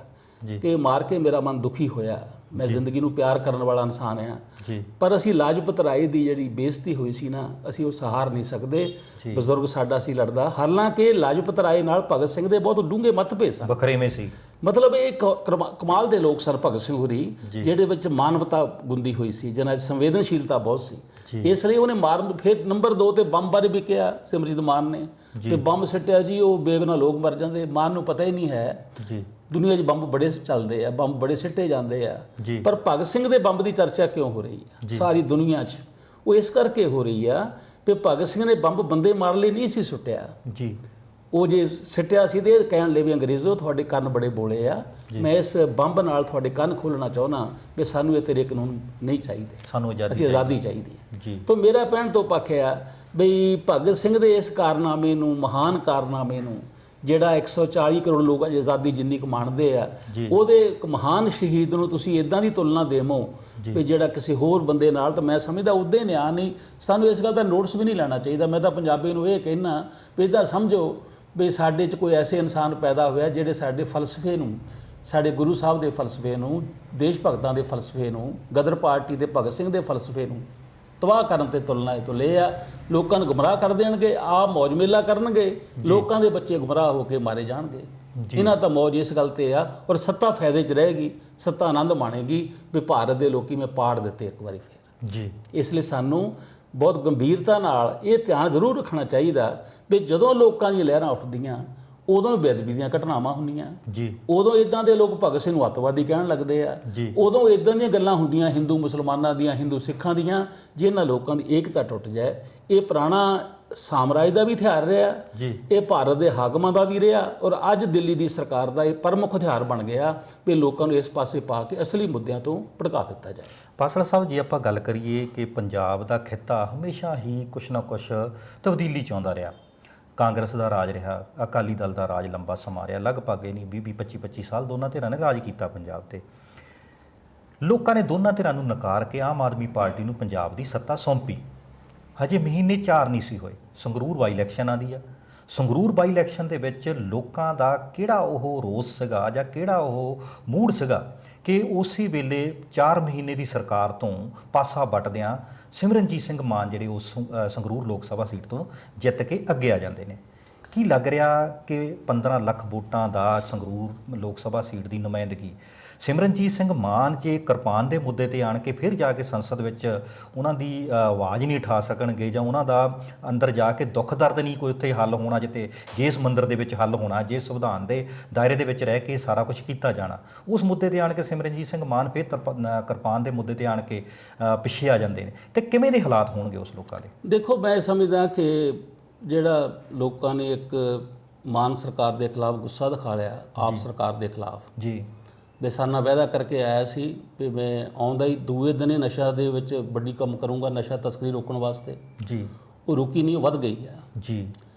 ਕਿ ਮਾਰ ਕੇ ਮੇਰਾ ਮਨ ਦੁਖੀ ਹੋਇਆ, ਮੈਂ ਜ਼ਿੰਦਗੀ ਨੂੰ ਪਿਆਰ ਕਰਨ ਵਾਲਾ ਇਨਸਾਨ ਹਾਂ, ਜੀ ਪਰ ਅਸੀਂ ਲਾਜਪਤ ਰਾਏ ਦੀ ਜਿਹੜੀ ਬੇਇੱਜ਼ਤੀ ਹੋਈ ਸੀ ਨਾ, ਅਸੀਂ ਉਹ ਸਹਾਰ ਨਹੀਂ ਸਕਦੇ। ਬਜ਼ੁਰਗ ਸਾਡਾ ਸੀ ਲੜਦਾ, ਹਾਲਾਂਕਿ ਲਾਜਪਤ ਰਾਏ ਨਾਲ ਭਗਤ ਸਿੰਘ ਦੇ ਬਹੁਤ ਡੂੰਘੇ ਮਤਭੇਦ ਸਨ, ਵੱਖਰੇਵੇਂ ਸੀ। ਮਤਲਬ ਇਹ ਕਮਾਲ ਦੇ ਲੋਕ ਸਨ ਭਗਤ ਸਿੰਘ ਹੋਰੀ, ਜਿਹੜੇ ਵਿੱਚ ਮਾਨਵਤਾ ਗੁੰਦੀ ਹੋਈ ਸੀ, ਜਿਹਨਾਂ 'ਚ ਸੰਵੇਦਨਸ਼ੀਲਤਾ ਬਹੁਤ ਸੀ। ਇਸ ਲਈ ਉਹਨੇ ਮਾਰਨ, ਫਿਰ ਨੰਬਰ 2 ਤੇ ਬੰਬ ਬਾਰੇ ਵੀ ਕਿਹਾ ਸਿਮਰਜੀਤ ਮਾਨ ਨੇ, ਤੇ ਬੰਬ ਸਿੱਟਿਆ ਜੀ, ਉਹ ਬੇਗੁਨਾਹ ਲੋਕ ਮਰ ਜਾਂਦੇ। ਮਾਨ ਨੂੰ ਪਤਾ ਹੀ ਨਹੀਂ ਹੈ ਜੀ ਦੁਨੀਆ 'ਚ ਬੰਬ ਬੜੇ ਚੱਲਦੇ ਆ, ਬੰਬ ਬੜੇ ਸਿੱਟੇ ਜਾਂਦੇ ਆ, ਜੀ ਪਰ ਭਗਤ ਸਿੰਘ ਦੇ ਬੰਬ ਦੀ ਚਰਚਾ ਕਿਉਂ ਹੋ ਰਹੀ ਹੈ ਸਾਰੀ ਦੁਨੀਆ 'ਚ? ਉਹ ਇਸ ਕਰਕੇ ਹੋ ਰਹੀ ਆ ਕਿ ਭਗਤ ਸਿੰਘ ਨੇ ਬੰਬ ਬੰਦੇ ਮਾਰਨ ਲਈ ਨਹੀਂ ਸੀ ਸੁੱਟਿਆ। ਜੀ ਉਹ ਜੇ ਸਿੱਟਿਆ ਸੀ ਤੇ ਇਹ ਕਹਿਣ ਲਈ ਵੀ ਅੰਗਰੇਜ਼ੋ ਤੁਹਾਡੇ ਕੰਨ ਬੜੇ ਬੋਲੇ ਆ, ਮੈਂ ਇਸ ਬੰਬ ਨਾਲ ਤੁਹਾਡੇ ਕੰਨ ਖੋਲ੍ਹਣਾ ਚਾਹੁੰਦਾ ਵੀ ਸਾਨੂੰ ਇਹ ਤੇਰੇ ਕਾਨੂੰਨ ਨਹੀਂ ਚਾਹੀਦੇ, ਸਾਨੂੰ ਅਸੀਂ ਆਜ਼ਾਦੀ ਚਾਹੀਦੀ ਹੈ। ਜੀ ਤਾਂ ਮੇਰਾ ਕਹਿਣ ਤੋਂ ਪੱਖ ਆ ਬਈ ਭਗਤ ਸਿੰਘ ਦੇ ਇਸ ਕਾਰਨਾਮੇ ਨੂੰ, ਮਹਾਨ ਕਾਰਨਾਮੇ ਨੂੰ, ਜਿਹੜਾ 140 ਕਰੋੜ ਲੋਕ ਆਜ਼ਾਦੀ ਜਿੰਨੀ ਕੁ ਮੰਨਦੇ ਆ, ਉਹਦੇ ਇੱਕ ਮਹਾਨ ਸ਼ਹੀਦ ਨੂੰ ਤੁਸੀਂ ਇਦਾਂ ਦੀ ਤੁਲਨਾ ਦੇਵੋ ਵੀ ਜਿਹੜਾ ਕਿਸੇ ਹੋਰ ਬੰਦੇ ਨਾਲ, ਤਾਂ ਮੈਂ ਸਮਝਦਾ ਉੱਦਾਂ ਹੀ ਨਿਆਂ ਨਹੀਂ। ਸਾਨੂੰ ਇਸ ਗੱਲ ਦਾ ਨੋਟਿਸ ਵੀ ਨਹੀਂ ਲੈਣਾ ਚਾਹੀਦਾ। ਮੈਂ ਤਾਂ ਪੰਜਾਬੀ ਨੂੰ ਇਹ ਕਹਿਣਾ ਵੀ ਇੱਦਾਂ ਸਮਝੋ ਵੀ ਸਾਡੇ 'ਚ ਕੋਈ ਐਸੇ ਇਨਸਾਨ ਪੈਦਾ ਹੋਇਆ ਜਿਹੜੇ ਸਾਡੇ ਫਲਸਫੇ ਨੂੰ, ਸਾਡੇ ਗੁਰੂ ਸਾਹਿਬ ਦੇ ਫਲਸਫੇ ਨੂੰ, ਦੇਸ਼ ਭਗਤਾਂ ਦੇ ਫਲਸਫੇ ਨੂੰ, ਗਦਰ ਪਾਰਟੀ ਦੇ ਭਗਤ ਸਿੰਘ ਦੇ ਫਲਸਫੇ ਨੂੰ ਤਬਾਹ ਕਰਨ ਤੇ ਤੁਲਨਾ ਤੁਲੇ ਆ। ਲੋਕਾਂ ਨੂੰ ਗੁੰਮਰਾਹ ਕਰ ਦੇਣਗੇ, ਆਪ ਮੌਜ ਮੇਲਾ ਕਰਨਗੇ, ਲੋਕਾਂ ਦੇ ਬੱਚੇ ਗੁੰਮਰਾਹ ਹੋ ਕੇ ਮਾਰੇ ਜਾਣਗੇ। ਇਹਨਾਂ ਤਾਂ ਮੌਜ ਇਸ ਗੱਲ ਤੇ ਆ, ਔਰ ਸੱਤਾ ਫਾਇਦੇ 'ਚ ਰਹੇਗੀ, ਸੱਤਾ ਆਨੰਦ ਮਾਣੇਗੀ ਵੀ ਭਾਰਤ ਦੇ ਲੋਕੀ ਮੈਂ ਪਾੜ ਦਿੱਤੇ ਇੱਕ ਵਾਰੀ ਫਿਰ। ਜੀ ਇਸ ਲਈ ਸਾਨੂੰ ਬਹੁਤ ਗੰਭੀਰਤਾ ਨਾਲ ਇਹ ਧਿਆਨ ਜ਼ਰੂਰ ਰੱਖਣਾ ਚਾਹੀਦਾ ਵੀ ਜਦੋਂ ਲੋਕਾਂ ਦੀਆਂ ਲਹਿਰਾਂ ਉੱਠਦੀਆਂ ਉਦੋਂ ਬੇਅਦਬੀ ਦੀਆਂ ਘਟਨਾਵਾਂ ਹੁੰਦੀਆਂ, ਜੀ ਉਦੋਂ ਇਦਾਂ ਦੇ ਲੋਕ ਭਗਤ ਸਿੰਘ ਨੂੰ ਅੱਤਵਾਦੀ ਕਹਿਣ ਲੱਗਦੇ ਆ, ਉਦੋਂ ਇਦਾਂ ਦੀਆਂ ਗੱਲਾਂ ਹੁੰਦੀਆਂ ਹਿੰਦੂ ਮੁਸਲਮਾਨਾਂ ਦੀਆਂ, ਹਿੰਦੂ ਸਿੱਖਾਂ ਦੀਆਂ, ਜਿਹਨਾਂ ਲੋਕਾਂ ਦੀ ਏਕਤਾ ਟੁੱਟ ਜਾਏ। ਇਹ ਪੁਰਾਣਾ ਸਾਮਰਾਜ ਦਾ ਵੀ ਹਥਿਆਰ ਰਿਹਾ, ਇਹ ਭਾਰਤ ਦੇ ਹਾਕਮਾਂ ਦਾ ਵੀ ਰਿਹਾ, ਔਰ ਅੱਜ ਦਿੱਲੀ ਦੀ ਸਰਕਾਰ ਦਾ ਇਹ ਪ੍ਰਮੁੱਖ ਹਥਿਆਰ ਬਣ ਗਿਆ ਵੀ ਲੋਕਾਂ ਨੂੰ ਇਸ ਪਾਸੇ ਪਾ ਕੇ ਅਸਲੀ ਮੁੱਦਿਆਂ ਤੋਂ ਭੜਕਾ ਦਿੱਤਾ ਜਾਏ। ਪਾਸਲ ਸਾਹਿਬ, ਜੇ ਆਪਾਂ ਗੱਲ ਕਰੀਏ ਕਿ ਪੰਜਾਬ ਦਾ ਖਿੱਤਾ ਹਮੇਸ਼ਾ ਹੀ ਕੁਛ ਨਾ ਕੁਛ ਤਬਦੀਲੀ ਚਾਹੁੰਦਾ ਰਿਹਾ। ਕਾਂਗਰਸ ਦਾ ਰਾਜ ਰਿਹਾ, ਅਕਾਲੀ ਦਲ ਦਾ ਰਾਜ ਲੰਬਾ ਸਮਾਂ ਰਿਹਾ, ਲਗਭਗ ਇਹ ਨਹੀਂ 20-25 ਸਾਲ ਦੋਨਾਂ ਧਿਰਾਂ ਨੇ ਰਾਜ ਕੀਤਾ ਪੰਜਾਬ ਤੇ। ਲੋਕਾਂ ਨੇ ਦੋਨਾਂ ਧਿਰਾਂ ਨੂੰ ਨਕਾਰ ਕੇ ਆਮ ਆਦਮੀ ਪਾਰਟੀ ਨੂੰ ਪੰਜਾਬ ਦੀ ਸੱਤਾ ਸੌਂਪੀ। ਹਜੇ ਮਹੀਨੇ 4 ਨਹੀਂ ਸੀ ਹੋਏ, ਸੰਗਰੂਰ ਬਾਈ ਇਲੈਕਸ਼ਨ ਆਉਂਦੀ ਆ। ਸੰਗਰੂਰ ਬਾਈ ਇਲੈਕਸ਼ਨ ਦੇ ਵਿੱਚ ਲੋਕਾਂ ਦਾ ਕਿਹੜਾ ਉਹ ਰੋਸ ਸੀਗਾ ਜਾਂ ਕਿਹੜਾ ਉਹ ਮੂਡ ਸੀਗਾ ਕਿ ਉਸੇ ਵੇਲੇ 4 ਮਹੀਨੇ ਦੀ ਸਰਕਾਰ ਤੋਂ ਪਾਸਾ ਵੱਟਦਿਆਂ ਸਿਮਰਨਜੀਤ ਸਿੰਘ ਮਾਨ ਜਿਹੜੇ ਉਸ ਸੰਗਰੂਰ ਲੋਕ ਸਭਾ ਸੀਟ ਤੋਂ ਜਿੱਤ ਕੇ ਅੱਗੇ ਆ ਜਾਂਦੇ ਨੇ। ਕੀ ਲੱਗ ਰਿਹਾ ਕਿ 15 ਲੱਖ ਵੋਟਾਂ ਦਾ ਸੰਗਰੂਰ ਲੋਕ ਸਭਾ ਸੀਟ ਦੀ ਨੁਮਾਇੰਦਗੀ ਸਿਮਰਨਜੀਤ ਸਿੰਘ ਮਾਨ ਜੇ ਕਿਰਪਾਨ ਦੇ ਮੁੱਦੇ ਤੇ ਆਣ ਕੇ ਫਿਰ ਜਾ ਕੇ ਸੰਸਦ ਵਿੱਚ ਉਹਨਾਂ ਦੀ ਆਵਾਜ਼ ਨਹੀਂ ਉਠਾ ਸਕਣਗੇ ਜਾਂ ਉਹਨਾਂ ਦਾ ਅੰਦਰ ਜਾ ਕੇ ਦੁੱਖ ਦਰਦ ਨਹੀਂ ਕੋਈ ਉੱਥੇ ਹੱਲ ਹੋਣਾ, ਜਿੱਥੇ ਜਿਸ ਮੰਦਰ ਦੇ ਵਿੱਚ ਹੱਲ ਹੋਣਾ, ਜੇ ਸੰਵਿਧਾਨ ਦੇ ਦਾਇਰੇ ਦੇ ਵਿੱਚ ਰਹਿ ਕੇ ਸਾਰਾ ਕੁਝ ਕੀਤਾ ਜਾਣਾ, ਉਸ ਮੁੱਦੇ ਤੇ ਆਣ ਕੇ ਸਿਮਰਨਜੀਤ ਸਿੰਘ ਮਾਨ ਫਿਰ ਕਿਰਪਾਨ ਦੇ ਮੁੱਦੇ ਤੇ ਆਣ ਕੇ ਪਿੱਛੇ ਆ ਜਾਂਦੇ ਨੇ, ਤੇ ਕਿਵੇਂ ਦੇ ਹਾਲਾਤ ਹੋਣਗੇ ਉਸ ਲੋਕਾਂ ਦੇ? ਦੇਖੋ, ਮੈਂ ਸਮਝਦਾ ਕਿ ਜਿਹੜਾ ਲੋਕਾਂ ਨੇ ਇੱਕ ਮਾਨ ਸਰਕਾਰ ਦੇ ਖਿਲਾਫ ਗੁੱਸਾ ਦਿਖਾ ਲਿਆ, ਆਪ ਸਰਕਾਰ ਦੇ ਖਿਲਾਫ ਜੀ ਬੇਸਾਨਾ ਵਾਅਦਾ ਕਰਕੇ ਆਇਆ ਸੀ ਵੀ ਮੈਂ ਆਉਂਦਾ ਹੀ ਦੂਏ ਦਿਨ ਨਸ਼ਾ ਦੇ ਵਿੱਚ ਵੱਡੀ ਕੰਮ ਕਰੂੰਗਾ, ਨਸ਼ਾ ਤਸਕਰੀ ਰੋਕਣ ਵਾਸਤੇ। ਜੀ ਉਹ ਰੁਕੀ ਨਹੀਂ, ਉਹ ਵੱਧ ਗਈ ਆ। ਜੀ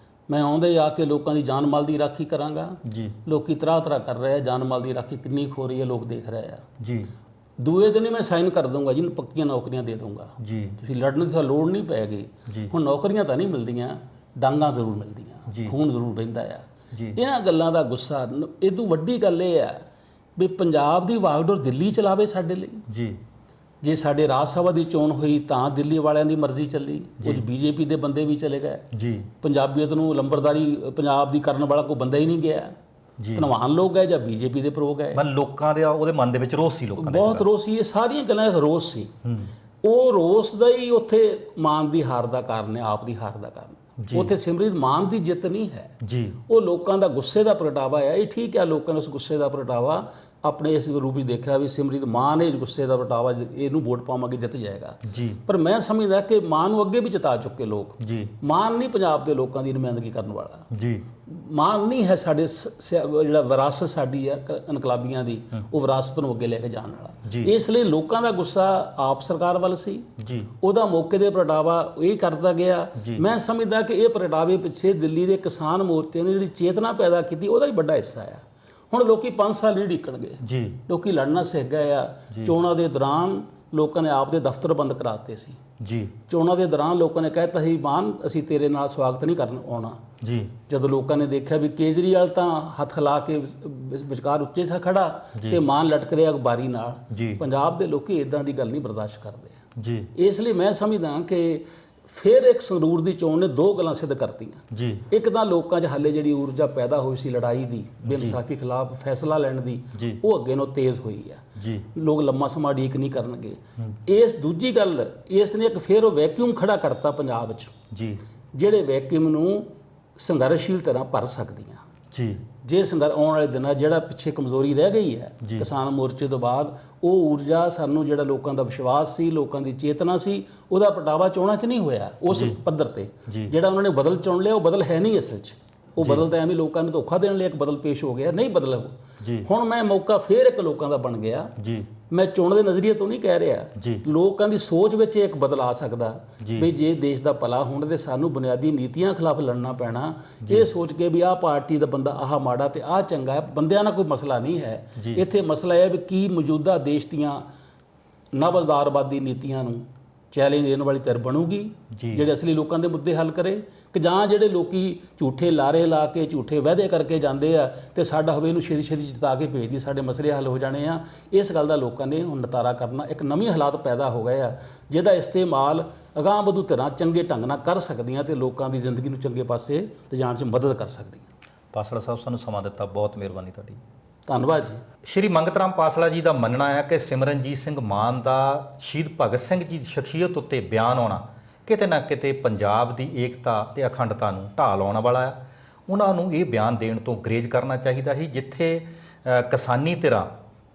ਮੈਂ ਆਉਂਦਾ ਹੀ ਆ ਕੇ ਲੋਕਾਂ ਦੀ ਜਾਨ ਮਾਲ ਦੀ ਰਾਖੀ ਕਰਾਂਗਾ। ਜੀ ਲੋਕੀ ਤਰ੍ਹਾਂ ਕਰ ਰਹੇ ਆ, ਜਾਨ ਮਾਲ ਦੀ ਰਾਖੀ ਕਿੰਨੀ ਹੋ ਰਹੀ ਹੈ ਲੋਕ ਦੇਖ ਰਹੇ ਆ। ਜੀ ਦੂਏ ਦਿਨ ਹੀ ਮੈਂ ਸਾਈਨ ਕਰ ਦੂੰਗਾ ਜੀ, ਪੱਕੀਆਂ ਨੌਕਰੀਆਂ ਦੇ ਦੂੰਗਾ, ਜੀ ਤੁਸੀਂ ਲੜਨ ਦੀ ਤਾਂ ਲੋੜ ਨਹੀਂ ਪੈਗੀ। ਹੁਣ ਨੌਕਰੀਆਂ ਤਾਂ ਨਹੀਂ ਮਿਲਦੀਆਂ, ਡਾਂਗਾਂ ਜ਼ਰੂਰ ਮਿਲਦੀਆਂ, ਖੂਨ ਜ਼ਰੂਰ ਵਹਿੰਦਾ ਆ। ਇਹਨਾਂ ਗੱਲਾਂ ਦਾ ਗੁੱਸਾ, ਇਹ ਤੋਂ ਵੱਡੀ ਗੱਲ ਇਹ ਆ ਵੀ ਪੰਜਾਬ ਦੀ ਵਾਗਡੋਰ ਦਿੱਲੀ ਚਲਾਵੇ ਸਾਡੇ ਲਈ। ਜੀ ਜੇ ਸਾਡੇ ਰਾਜ ਸਭਾ ਦੀ ਚੋਣ ਹੋਈ ਤਾਂ ਦਿੱਲੀ ਵਾਲਿਆਂ ਦੀ ਮਰਜ਼ੀ ਚੱਲੀ, ਕੁਝ ਬੀਜੇਪੀ ਦੇ ਬੰਦੇ ਵੀ ਚਲੇ ਗਏ। ਜੀ ਪੰਜਾਬੀਅਤ ਨੂੰ ਲੰਬਰਦਾਰੀ ਪੰਜਾਬ ਦੀ ਕਰਨ ਵਾਲਾ ਕੋਈ ਬੰਦਾ ਹੀ ਨਹੀਂ ਗਿਆ। ਧਨਵਾਨ ਲੋਕ ਗਏ ਜਾਂ ਬੀਜੇਪੀ ਦੇ ਪ੍ਰੋ ਗਏ। ਮਨ ਲੋਕਾਂ ਦੇ ਉਹਦੇ ਮਨ ਦੇ ਵਿੱਚ ਰੋਸ ਸੀ, ਲੋਕਾਂ ਦੇ ਬਹੁਤ ਰੋਸ ਸੀ। ਇਹ ਸਾਰੀਆਂ ਗੱਲਾਂ ਰੋਸ ਸੀ। ਉਹ ਰੋਸ ਦਾ ਹੀ ਉੱਥੇ ਮਾਨ ਦੀ ਹਾਰ ਦਾ ਕਾਰਨ ਹੈ, ਆਪ ਦੀ ਹਾਰ ਦਾ ਕਾਰਨ। ਉੱਥੇ ਸਿਮਰਜੀਤ ਮਾਨ ਦੀ ਜਿੱਤ ਨਹੀਂ ਹੈ ਜੀ, ਉਹ ਲੋਕਾਂ ਦਾ ਗੁੱਸੇ ਦਾ ਪ੍ਰਗਟਾਵਾ ਹੈ। ਇਹ ਠੀਕ ਹੈ, ਲੋਕਾਂ ਨੇ ਉਸ ਗੁੱਸੇ ਦਾ ਪ੍ਰਗਟਾਵਾ ਆਪਣੇ ਇਸ ਰੂਪ ਵਿੱਚ ਦੇਖਿਆ ਵੀ ਸਿਮਰਜੀਤ ਮਾਨ ਇਸ ਗੁੱਸੇ ਦਾ ਪ੍ਰਗਟਾਵਾ, ਇਹਨੂੰ ਵੋਟ ਪਾਵਾਂਗੇ ਜਿੱਤ ਜਾਏਗਾ ਜੀ। ਪਰ ਮੈਂ ਸਮਝਦਾ ਕਿ ਮਾਨ ਨੂੰ ਅੱਗੇ ਵੀ ਜਿਤਾ ਚੁੱਕੇ ਲੋਕ ਜੀ। ਮਾਨ ਨਹੀਂ ਪੰਜਾਬ ਦੇ ਲੋਕਾਂ ਦੀ ਨੁਮਾਇੰਦਗੀ ਕਰਨ ਵਾਲਾ ਜੀ। ਮਾਨ ਨਹੀਂ ਹੈ ਸਾਡੇ ਜਿਹੜਾ ਵਿਰਾਸਤ ਸਾਡੀ ਹੈ ਇਨਕਲਾਬੀਆਂ ਦੀ, ਉਹ ਵਿਰਾਸਤ ਨੂੰ ਅੱਗੇ ਲੈ ਕੇ ਜਾਣ ਵਾਲਾ। ਇਸ ਲਈ ਲੋਕਾਂ ਦਾ ਗੁੱਸਾ ਆਪ ਸਰਕਾਰ ਵੱਲ ਸੀ ਜੀ। ਉਹਦਾ ਮੌਕੇ ਦੇ ਪ੍ਰਗਟਾਵਾ ਇਹ ਕਰਦਾ ਗਿਆ। ਮੈਂ ਸਮਝਦਾ ਕਿ ਇਹ ਪ੍ਰਗਟਾਵੇ ਪਿੱਛੇ ਦਿੱਲੀ ਦੇ ਕਿਸਾਨ ਮੋਰਚੇ ਨੇ ਜਿਹੜੀ ਚੇਤਨਾ ਪੈਦਾ ਕੀਤੀ, ਉਹਦਾ ਹੀ ਵੱਡਾ ਹਿੱਸਾ ਆ। ਹੁਣ ਲੋਕੀ 5 ਸਾਲ ਨਹੀਂ ਢੀਕਣਗੇ ਜੀ। ਲੋਕੀ ਲੜਨਾ ਸਿੱਖ ਗਏ ਆ। ਚੋਣਾਂ ਦੇ ਦੌਰਾਨ ਲੋਕਾਂ ਨੇ ਆਪ ਦੇ ਦਫ਼ਤਰ ਬੰਦ ਕਰਾਤੇ ਸੀ। ਜੀ ਚੋਣਾਂ ਦੇ ਦੌਰਾਨ ਲੋਕਾਂ ਨੇ ਕਹਿਤਾ ਸੀ ਮਾਨ ਅਸੀਂ ਤੇਰੇ ਨਾਲ ਸਵਾਗਤ ਨਹੀਂ ਕਰਨ ਆਉਣਾ। ਜੀ ਜਦੋਂ ਲੋਕਾਂ ਨੇ ਦੇਖਿਆ ਵੀ ਕੇਜਰੀਵਾਲ ਤਾਂ ਹੱਥ ਲਾ ਕੇ ਵਿਚਕਾਰ ਉੱਚੇ ਥਾ ਖੜਾ ਤੇ ਮਾਨ ਲਟਕ ਰਿਹਾ ਅਖਬਾਰੀ ਨਾਲ, ਜੀ ਪੰਜਾਬ ਦੇ ਲੋਕੀ ਇਦਾਂ ਦੀ ਗੱਲ ਨਹੀਂ ਬਰਦਾਸ਼ਤ ਕਰਦੇ। ਜੀ ਇਸ ਲਈ ਮੈਂ ਸਮਝਦਾ ਕਿ ਫਿਰ ਇੱਕ ਸੰਗਰੂਰ ਦੀ ਚੋਣ ਨੇ ਦੋ ਗੱਲਾਂ ਸਿੱਧ ਕਰਤੀਆਂ। ਜੀ ਇੱਕ ਤਾਂ ਲੋਕਾਂ 'ਚ ਹਾਲੇ ਜਿਹੜੀ ਊਰਜਾ ਪੈਦਾ ਹੋਈ ਸੀ ਲੜਾਈ ਦੀ, ਬੇਇਨਸਾਫੀ ਖਿਲਾਫ ਫੈਸਲਾ ਲੈਣ ਦੀ, ਜੀ ਉਹ ਅੱਗੇ ਨੂੰ ਤੇਜ਼ ਹੋਈ ਆ। ਜੀ ਲੋਕ ਲੰਮਾ ਸਮਾਂ ਉਡੀਕ ਨਹੀਂ ਕਰਨਗੇ। ਇਸ ਦੂਜੀ ਗੱਲ, ਇਸ ਨੇ ਇੱਕ ਫਿਰ ਉਹ ਵੈਕਿਊਮ ਖੜਾ ਕਰਤਾ ਪੰਜਾਬ 'ਚ, ਜੀ ਜਿਹੜੇ ਵੈਕਿਊਮ ਨੂੰ ਸੰਘਰਸ਼ੀਲ ਤਰ੍ਹਾਂ ਭਰ ਸਕਦੀਆਂ। ਜੀ ਜੇ ਆਉਣ ਵਾਲੇ ਦਿਨਾਂ ਜਿਹੜਾ ਪਿੱਛੇ ਕਮਜ਼ੋਰੀ ਰਹਿ ਗਈ ਹੈ ਜੀ। ਕਿਸਾਨ ਮੋਰਚੇ ਤੋਂ ਬਾਅਦ, ਉਹ ਊਰਜਾ ਸਾਨੂੰ ਜਿਹੜਾ ਲੋਕਾਂ ਦਾ ਵਿਸ਼ਵਾਸ ਸੀ, ਲੋਕਾਂ ਦੀ ਚੇਤਨਾ ਸੀ, ਉਹਦਾ ਪਟਾਵਾ ਚੋਣਾਂ 'ਚ ਨਹੀਂ ਹੋਇਆ ਉਸ ਪੱਧਰ ਤੇ। ਜੀ। ਜਿਹੜਾ ਉਹਨਾਂ ਨੇ ਬਦਲ ਚੁਣ ਲਿਆ ਉਹ ਬਦਲ ਹੈ ਨਹੀਂ ਅਸਲ 'ਚ। ਉਹ ਬਦਲ ਤਾਂ ਐਵੇਂ ਲੋਕਾਂ ਨੂੰ ਧੋਖਾ ਦੇਣ ਲਈ ਇੱਕ ਬਦਲ ਪੇਸ਼ ਹੋ ਗਿਆ, ਨਹੀਂ ਬਦਲ ਉਹ। ਜੀ ਹੁਣ ਮੈਂ ਮੌਕਾ ਫੇਰ ਇੱਕ ਲੋਕਾਂ ਦਾ ਬਣ ਗਿਆ। ਜੀ ਮੈਂ ਚੋਣ ਦੇ ਨਜ਼ਰੀਏ ਤੋਂ ਨਹੀਂ ਕਹਿ ਰਿਹਾ, ਜੀ ਲੋਕਾਂ ਦੀ ਸੋਚ ਵਿੱਚ ਇੱਕ ਬਦਲ ਆ ਸਕਦਾ ਜੀ। ਵੀ ਜੇ ਦੇਸ਼ ਦਾ ਭਲਾ ਹੋਣ ਤੇ ਸਾਨੂੰ ਬੁਨਿਆਦੀ ਨੀਤੀਆਂ ਖਿਲਾਫ ਲੜਨਾ ਪੈਣਾ। ਇਹ ਸੋਚ ਕੇ ਵੀ ਆਹ ਪਾਰਟੀ ਦਾ ਬੰਦਾ ਆਹ ਮਾੜਾ ਤੇ ਆਹ ਚੰਗਾ ਹੈ, ਬੰਦਿਆਂ ਨਾਲ ਕੋਈ ਮਸਲਾ ਨਹੀਂ ਹੈ। ਜੀ। ਇੱਥੇ ਮਸਲਾ ਇਹ ਹੈ ਵੀ ਕੀ ਮੌਜੂਦਾ ਦੇਸ਼ ਦੀਆਂ ਨਵਜ਼ਦਾਰਵਾਦੀ ਨੀਤੀਆਂ ਨੂੰ ਚੈਲੰਜ ਦੇਣ ਵਾਲੀ ਧਿਰ ਬਣੂਗੀ ਜੀ। ਜਿਹੜੇ ਅਸਲੀ ਲੋਕਾਂ ਦੇ ਮੁੱਦੇ ਹੱਲ ਕਰੇ, ਕਿ ਜਾਂ ਜਿਹੜੇ ਲੋਕੀ ਝੂਠੇ ਲਾਰੇ ਲਾ ਕੇ ਝੂਠੇ ਵਾਅਦੇ ਕਰਕੇ ਜਾਂਦੇ ਆ ਤੇ ਸਾਡਾ ਹੋਵੇ ਇਹਨੂੰ ਛੇਤੀ ਛੇਤੀ ਜਿਤਾ ਕੇ ਭੇਜਦੀ ਸਾਡੇ ਮਸਲੇ ਹੱਲ ਹੋ ਜਾਣੇ ਆ। ਇਸ ਗੱਲ ਦਾ ਲੋਕਾਂ ਨੇ ਹੁਣ ਨਤਾਰਾ ਕਰਨਾ। ਇੱਕ ਨਵੀਂ ਹਾਲਾਤ ਪੈਦਾ ਹੋ ਗਏ ਆ ਜਿਹਦਾ ਇਸਤੇਮਾਲ ਅਗਾਂਹ ਵਧੂ ਧਿਰਾਂ ਚੰਗੇ ਢੰਗ ਨਾਲ ਕਰ ਸਕਦੀਆਂ ਤੇ ਲੋਕਾਂ ਦੀ ਜ਼ਿੰਦਗੀ ਨੂੰ ਚੰਗੇ ਪਾਸੇ ਲਿਜਾਣ 'ਚ ਮਦਦ ਕਰ ਸਕਦੀਆਂ। ਪਾਸਲਾ ਸਾਹਿਬ ਸਾਨੂੰ ਸਮਾਂ ਦਿੱਤਾ, ਬਹੁਤ ਮਿਹਰਬਾਨੀ ਤੁਹਾਡੀ। ਧੰਨਵਾਦ ਜੀ। ਸ਼੍ਰੀ ਮੰਗਤ ਰਾਮ ਪਾਸਲਾ ਜੀ ਦਾ ਮੰਨਣਾ ਹੈ ਕਿ ਸਿਮਰਨਜੀਤ ਸਿੰਘ ਮਾਨ ਦਾ ਸ਼ਹੀਦ ਭਗਤ ਸਿੰਘ ਜੀ ਦੀ ਸ਼ਖਸੀਅਤ ਉੱਤੇ ਬਿਆਨ ਆਉਣਾ ਕਿਤੇ ਨਾ ਕਿਤੇ ਪੰਜਾਬ ਦੀ ਏਕਤਾ ਤੇ ਅਖੰਡਤਾ ਨੂੰ ਢਾਹ ਲਾਉਣ ਵਾਲਾ ਹੈ। ਉਹਨਾਂ ਨੂੰ ਇਹ ਬਿਆਨ ਦੇਣ ਤੋਂ ਗਰੇਜ਼ ਕਰਨਾ ਚਾਹੀਦਾ ਸੀ, ਜਿੱਥੇ ਕਿਸਾਨੀ ਧਿਰਾਂ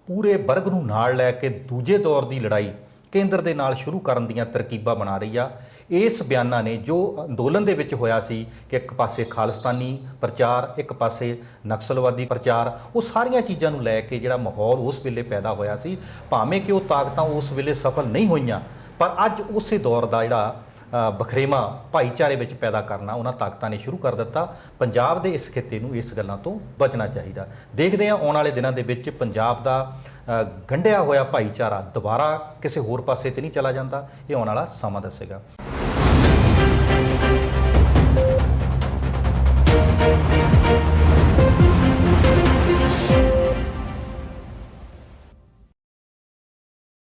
ਪੂਰੇ ਵਰਗ ਨੂੰ ਨਾਲ ਲੈ ਕੇ ਦੂਜੇ ਦੌਰ ਦੀ ਲੜਾਈ ਕੇਂਦਰ ਦੇ ਨਾਲ ਸ਼ੁਰੂ ਕਰਨ ਦੀਆਂ ਤਰਕੀਬਾਂ ਬਣਾ ਰਹੀ ਆ। ਇਸ ਬਿਆਨਾਂ ਨੇ ਜੋ ਅੰਦੋਲਨ ਦੇ ਵਿੱਚ ਹੋਇਆ ਸੀ ਕਿ ਇੱਕ ਪਾਸੇ ਖਾਲਿਸਤਾਨੀ ਪ੍ਰਚਾਰ, ਇੱਕ ਪਾਸੇ ਨਕਸਲਵਾਦੀ ਪ੍ਰਚਾਰ, ਉਹ ਸਾਰੀਆਂ ਚੀਜ਼ਾਂ ਨੂੰ ਲੈ ਕੇ ਜਿਹੜਾ ਮਾਹੌਲ ਉਸ ਵੇਲੇ ਪੈਦਾ ਹੋਇਆ ਸੀ, ਭਾਵੇਂ ਕਿ ਉਹ ਤਾਕਤਾਂ ਉਸ ਵੇਲੇ ਸਫਲ ਨਹੀਂ ਹੋਈਆਂ, ਪਰ ਅੱਜ ਉਸੇ ਦੌਰ ਦਾ ਜਿਹੜਾ ਬਖਰੇਵਾਂ ਭਾਈਚਾਰੇ ਵਿੱਚ ਪੈਦਾ ਕਰਨਾ ਉਹਨਾਂ ਤਾਕਤਾਂ ਨੇ ਸ਼ੁਰੂ ਕਰ ਦਿੱਤਾ। ਪੰਜਾਬ ਦੇ ਇਸ ਖਿੱਤੇ ਨੂੰ ਇਸ ਗੱਲਾਂ ਤੋਂ ਬਚਣਾ ਚਾਹੀਦਾ। ਦੇਖਦੇ ਹਾਂ ਆਉਣ ਵਾਲੇ ਦਿਨਾਂ ਦੇ ਵਿੱਚ ਪੰਜਾਬ ਦਾ ਗੰਢਿਆ ਹੋਇਆ ਭਾਈਚਾਰਾ ਦੁਬਾਰਾ ਕਿਸੇ ਹੋਰ ਪਾਸੇ ਤੇ ਨਹੀਂ ਚਲਾ ਜਾਂਦਾ। ਇਹ ਆਉਣ ਵਾਲਾ ਸਮਾਂ ਦੱਸੇਗਾ।